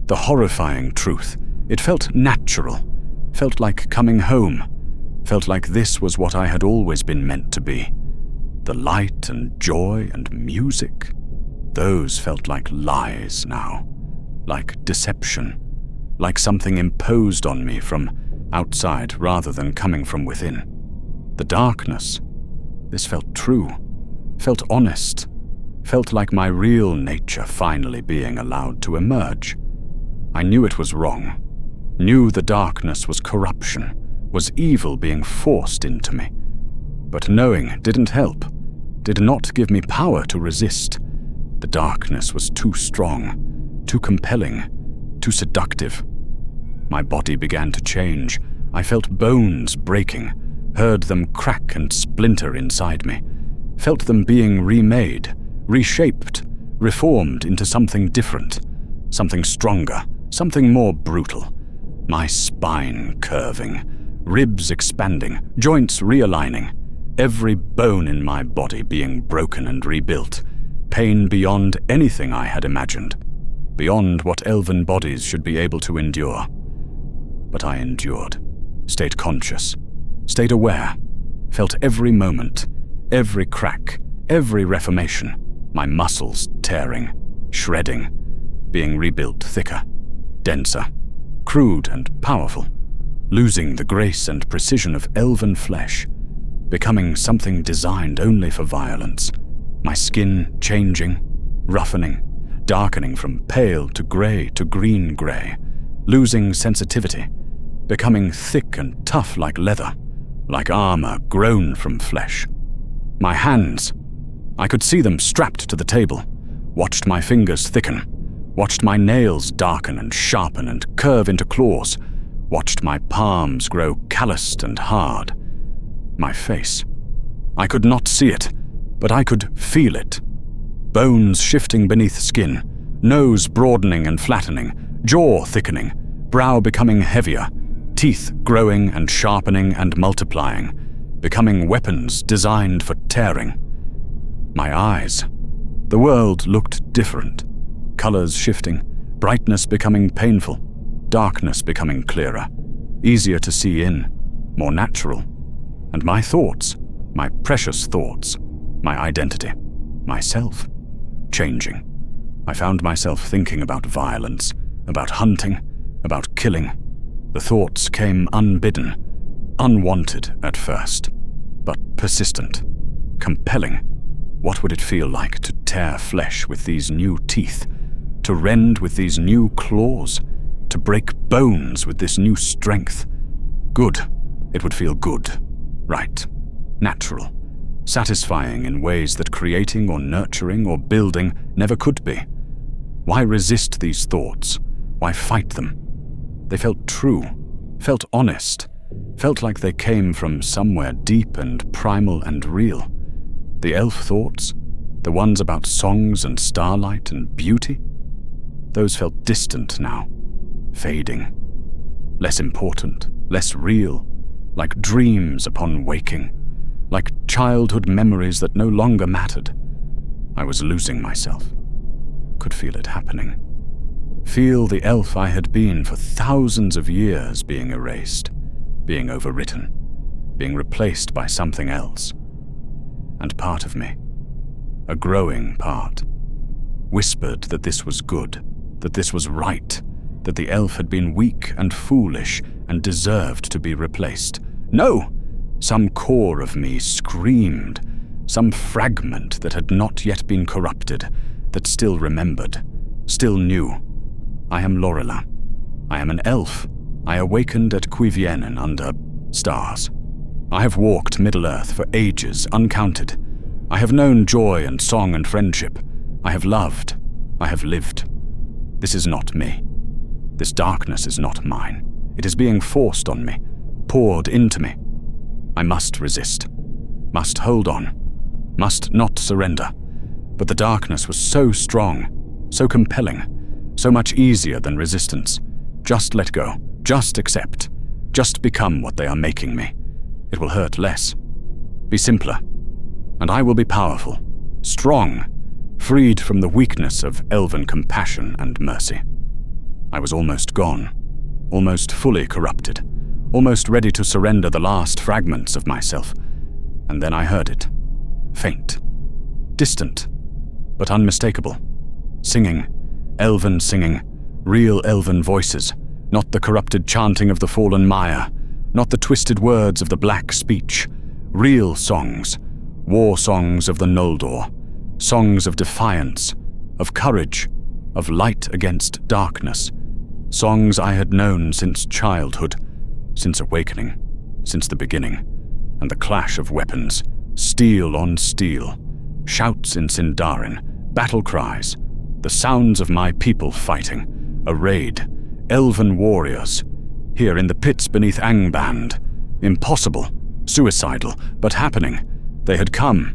the horrifying truth. It felt natural, felt like coming home, felt like this was what I had always been meant to be. The light and joy and music, those felt like lies now, like deception, like something imposed on me from outside rather than coming from within. The darkness, this felt true, felt honest, felt like my real nature finally being allowed to emerge. I knew it was wrong, knew the darkness was corruption, was evil being forced into me. But knowing didn't help, did not give me power to resist. The darkness was too strong, too compelling, too seductive. My body began to change. I felt bones breaking, heard them crack and splinter inside me, felt them being remade, reshaped, reformed into something different, something stronger, something more brutal. My spine curving, ribs expanding, joints realigning, every bone in my body being broken and rebuilt, pain beyond anything I had imagined, beyond what elven bodies should be able to endure. But I endured, stayed conscious, stayed aware, felt every moment, every crack, every reformation, my muscles tearing, shredding, being rebuilt thicker, denser, crude and powerful, losing the grace and precision of elven flesh, becoming something designed only for violence, my skin changing, roughening, darkening from pale to green-gray, losing sensitivity, becoming thick and tough like leather, like armor grown from flesh. My hands, I could see them strapped to the table, watched my fingers thicken, watched my nails darken and sharpen and curve into claws, watched my palms grow calloused and hard. My face, I could not see it, but I could feel it. Bones shifting beneath skin, nose broadening and flattening, jaw thickening, brow becoming heavier, teeth growing and sharpening and multiplying, becoming weapons designed for tearing. My eyes, the world looked different, colors shifting, brightness becoming painful, darkness becoming clearer, easier to see in, more natural. And my thoughts, my precious thoughts, my identity, myself, changing. I found myself thinking about violence, about hunting, about killing. The thoughts came unbidden, unwanted at first, but persistent, compelling. What would it feel like to tear flesh with these new teeth, to rend with these new claws, to break bones with this new strength? Good. It would feel good, right, natural, satisfying in ways that creating or nurturing or building never could be. Why resist these thoughts? Why fight them? They felt true, felt honest, felt like they came from somewhere deep and primal and real. The elf thoughts, the ones about songs and starlight and beauty, those felt distant now, fading, less important, less real, like dreams upon waking, like childhood memories that no longer mattered. I was losing myself. Could feel it happening. Feel the elf I had been for thousands of years being erased, being overwritten, being replaced by something else. And part of me, a growing part, whispered that this was good, that this was right, that the elf had been weak and foolish and deserved to be replaced. No! Some core of me screamed, some fragment that had not yet been corrupted, that still remembered, still knew. I am Lorela. I am an elf. I awakened at Cuivienen under stars. I have walked Middle-earth for ages, uncounted. I have known joy and song and friendship. I have loved. I have lived. This is not me. This darkness is not mine. It is being forced on me, poured into me. I must resist, must hold on, must not surrender. But the darkness was so strong, so compelling, so much easier than resistance. Just let go, just accept, just become what they are making me. It will hurt less, be simpler, and I will be powerful, strong, freed from the weakness of elven compassion and mercy. I was almost gone, almost fully corrupted, almost ready to surrender the last fragments of myself. And then I heard it, faint, distant, but unmistakable. Singing, elven singing, real elven voices, not the corrupted chanting of the fallen Maya, not the twisted words of the black speech. Real songs, war songs of the Noldor, songs of defiance, of courage, of light against darkness, songs I had known since childhood, since awakening, since the beginning, and the clash of weapons, steel on steel, shouts in Sindarin, battle cries, the sounds of my people fighting, arrayed, elven warriors, here in the pits beneath Angband, impossible, suicidal, but happening. They had come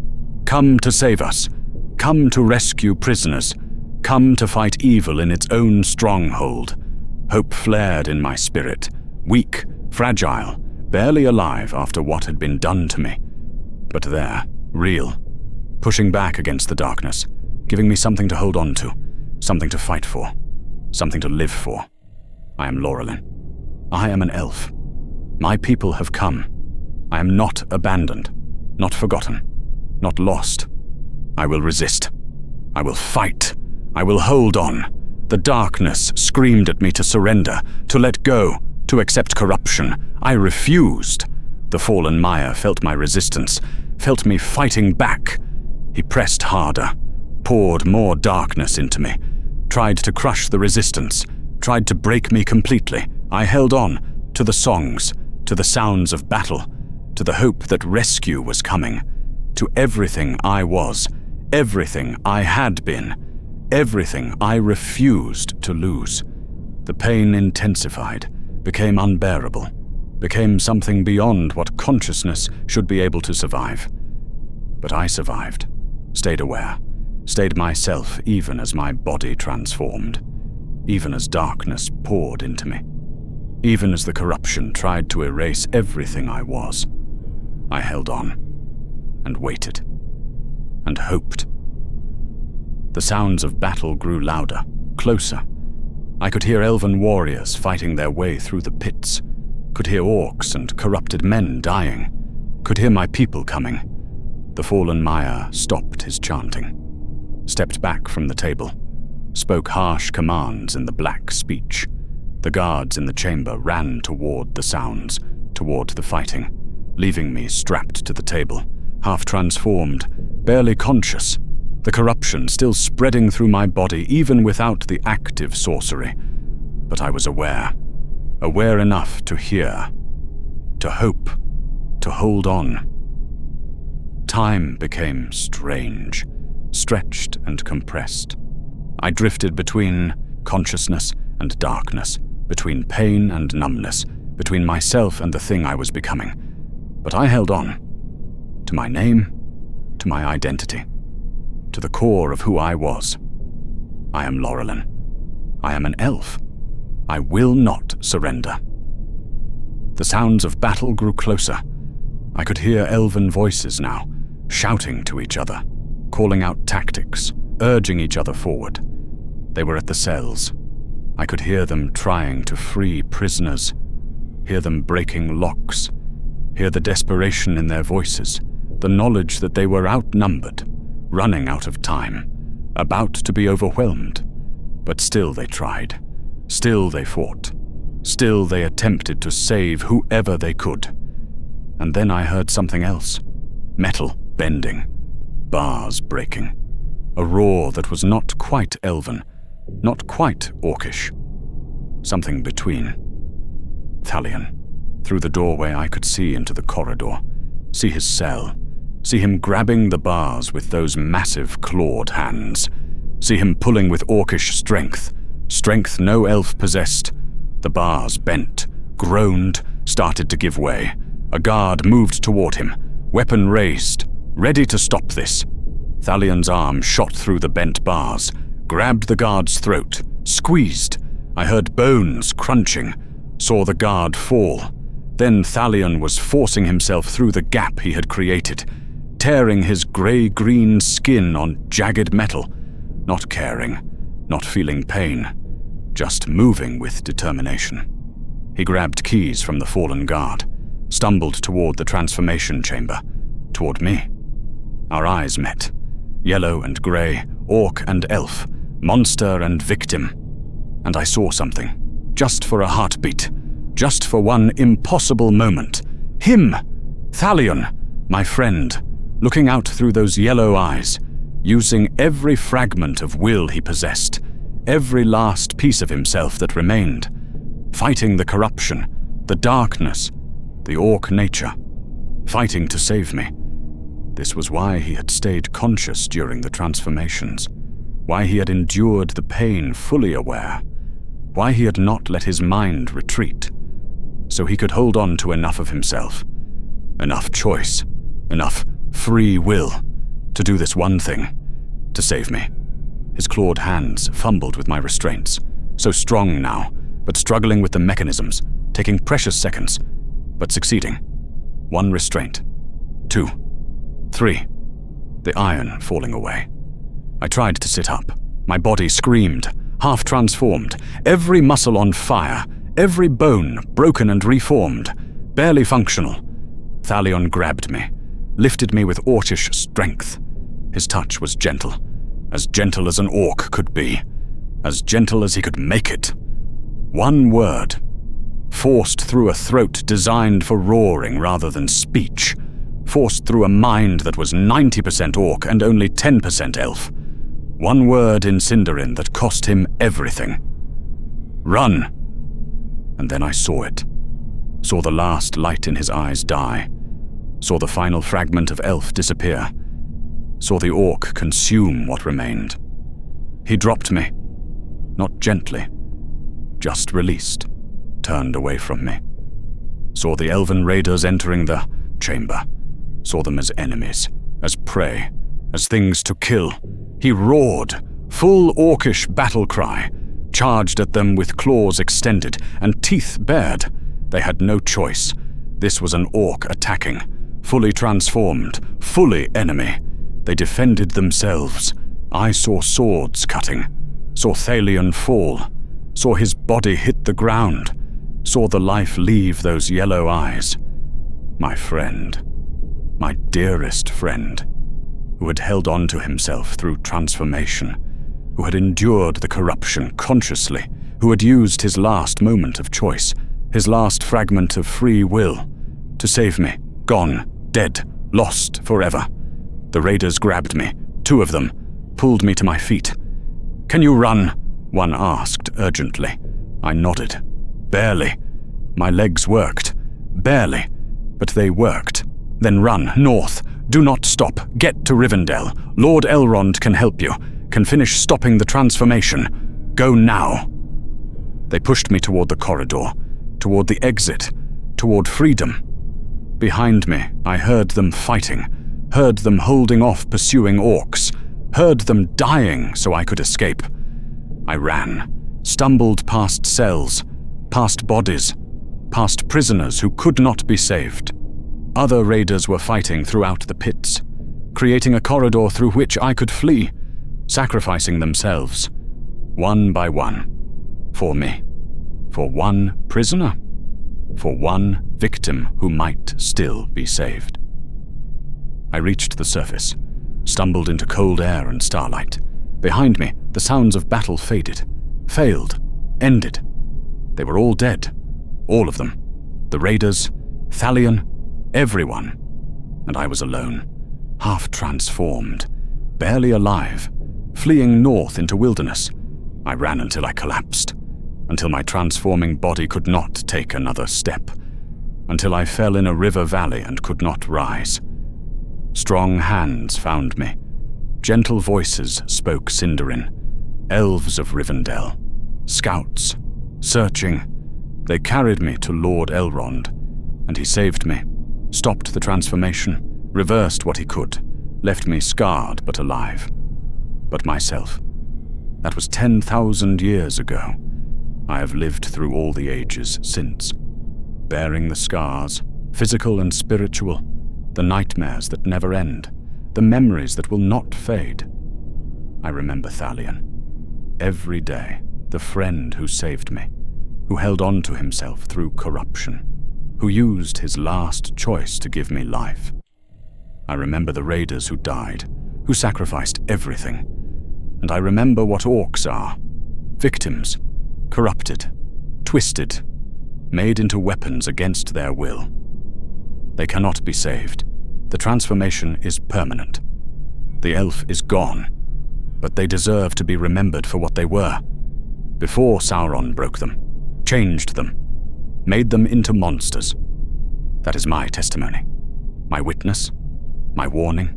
to save us, come to rescue prisoners, come to fight evil in its own stronghold. Hope flared in my spirit, weak, fragile, barely alive after what had been done to me. But there, real, pushing back against the darkness, giving me something to hold on to, something to fight for, something to live for. I am Laurelin. I am an elf. My people have come. I am not abandoned, not forgotten, not lost. I will resist. I will fight. I will hold on. The darkness screamed at me to surrender, to let go, to accept corruption. I refused. The fallen Maya felt my resistance, felt me fighting back. He pressed harder, poured more darkness into me, tried to crush the resistance, tried to break me completely. I held on to the songs, to the sounds of battle, to the hope that rescue was coming, to everything I was, everything I had been, everything I refused to lose. The pain intensified, became unbearable, became something beyond what consciousness should be able to survive. But I survived, stayed aware, stayed myself even as my body transformed, even as darkness poured into me, even as the corruption tried to erase everything I was. I held on, and waited, and hoped. The sounds of battle grew louder, closer. I could hear elven warriors fighting their way through the pits, could hear orcs and corrupted men dying, could hear my people coming. The fallen Maya stopped his chanting, stepped back from the table, spoke harsh commands in the black speech. The guards in the chamber ran toward the sounds, toward the fighting, leaving me strapped to the table, half transformed, barely conscious, the corruption still spreading through my body even without the active sorcery. But I was aware enough to hear, to hope, to hold on. Time became strange, stretched and compressed. I drifted between consciousness and darkness, between pain and numbness, between myself and the thing I was becoming. But I held on, to my name, to my identity, to the core of who I was. I am Laurelin. I am an elf. I will not surrender. The sounds of battle grew closer. I could hear elven voices now, shouting to each other, calling out tactics, urging each other forward. They were at the cells. I could hear them trying to free prisoners, hear them breaking locks, hear the desperation in their voices, the knowledge that they were outnumbered, running out of time, about to be overwhelmed. But still they tried. Still they fought. Still they attempted to save whoever they could. And then I heard something else. Metal bending, bars breaking, a roar that was not quite elven, not quite orcish. Something between. Thalion. Through the doorway I could see into the corridor, see his cell, see him grabbing the bars with those massive clawed hands, see him pulling with orcish strength, strength no elf possessed. The bars bent, groaned, started to give way. A guard moved toward him, weapon raised, ready to stop this. Thalion's arm shot through the bent bars, grabbed the guard's throat, squeezed. I heard bones crunching, saw the guard fall. Then Thalion was forcing himself through the gap he had created, tearing his grey-green skin on jagged metal, not caring, not feeling pain, just moving with determination. He grabbed keys from the fallen guard, stumbled toward the transformation chamber, toward me. Our eyes met, yellow and grey, orc and elf, monster and victim. And I saw something, just for a heartbeat, just for one impossible moment. Him! Thalion, my friend, looking out through those yellow eyes, using every fragment of will he possessed, every last piece of himself that remained, fighting the corruption, the darkness, the orc nature, fighting to save me. This was why he had stayed conscious during the transformations, why he had endured the pain fully aware, why he had not let his mind retreat, so he could hold on to enough of himself, enough choice, enough free will to do this one thing, to save me. His clawed hands fumbled with my restraints, so strong now, but struggling with the mechanisms, taking precious seconds, but succeeding. 1 restraint, 2, 3, the iron falling away. I tried to sit up. My body screamed, half transformed, every muscle on fire, every bone broken and reformed, barely functional. Thalion grabbed me, lifted me with orcish strength. His touch was gentle as an orc could be, as gentle as he could make it. 1 word, forced through a throat designed for roaring rather than speech, forced through a mind that was 90% orc and only 10% elf. 1 word in Sindarin that cost him everything. Run! And then I saw it. Saw the last light in his eyes die. Saw the final fragment of elf disappear. Saw the orc consume what remained. He dropped me. Not gently. Just released. Turned away from me. Saw the elven raiders entering the chamber. Saw them as enemies, as prey, as things to kill. He roared, full orcish battle cry, charged at them with claws extended and teeth bared. They had no choice. This was an orc attacking, fully transformed, fully enemy. They defended themselves. I saw swords cutting, saw Thalion fall, saw his body hit the ground, saw the life leave those yellow eyes. My friend, my dearest friend, who had held on to himself through transformation, who had endured the corruption consciously, who had used his last moment of choice, his last fragment of free will, to save me, gone, dead, lost forever. The raiders grabbed me, 2 of them, pulled me to my feet. "Can you run?" one asked urgently. I nodded. Barely. My legs worked. Barely. But they worked. "Then run, north. Do not stop. Get to Rivendell. Lord Elrond can help you, can finish stopping the transformation. Go now." They pushed me toward the corridor, toward the exit, toward freedom. Behind me, I heard them fighting, heard them holding off pursuing orcs, heard them dying so I could escape. I ran, stumbled past cells, past bodies, past prisoners who could not be saved. Other raiders were fighting throughout the pits, creating a corridor through which I could flee, sacrificing themselves, one by one, for me, for 1 prisoner, for 1 victim who might still be saved. I reached the surface, stumbled into cold air and starlight. Behind me, the sounds of battle faded, failed, ended. They were all dead, all of them. The raiders, Thalion, everyone. And I was alone, half transformed, barely alive, fleeing north into wilderness. I ran until I collapsed, until my transforming body could not take another step, until I fell in a river valley and could not rise. Strong hands found me. Gentle voices spoke Sindarin. Elves of Rivendell. Scouts. Searching. They carried me to Lord Elrond, and he saved me. Stopped the transformation. Reversed what he could. Left me scarred but alive. But myself. That was 10,000 years ago. I have lived through all the ages since. Bearing the scars, physical and spiritual, the nightmares that never end, the memories that will not fade. I remember Thalion. Every day, the friend who saved me, who held on to himself through corruption, who used his last choice to give me life. I remember the raiders who died, who sacrificed everything. And I remember what orcs are. Victims, corrupted, twisted, made into weapons against their will. They cannot be saved. The transformation is permanent. The elf is gone, but they deserve to be remembered for what they were. Before Sauron broke them, changed them, made them into monsters. That is my testimony, my witness, my warning.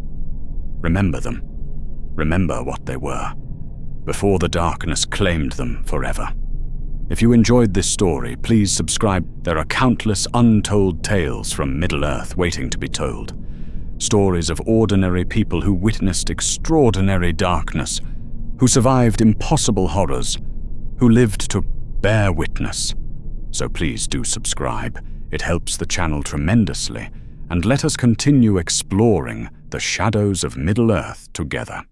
Remember them. Remember what they were, before the darkness claimed them forever. If you enjoyed this story, please subscribe. There are countless untold tales from Middle-earth waiting to be told. Stories of ordinary people who witnessed extraordinary darkness, who survived impossible horrors, who lived to bear witness. So please do subscribe. It helps the channel tremendously, and let us continue exploring the shadows of Middle-earth together.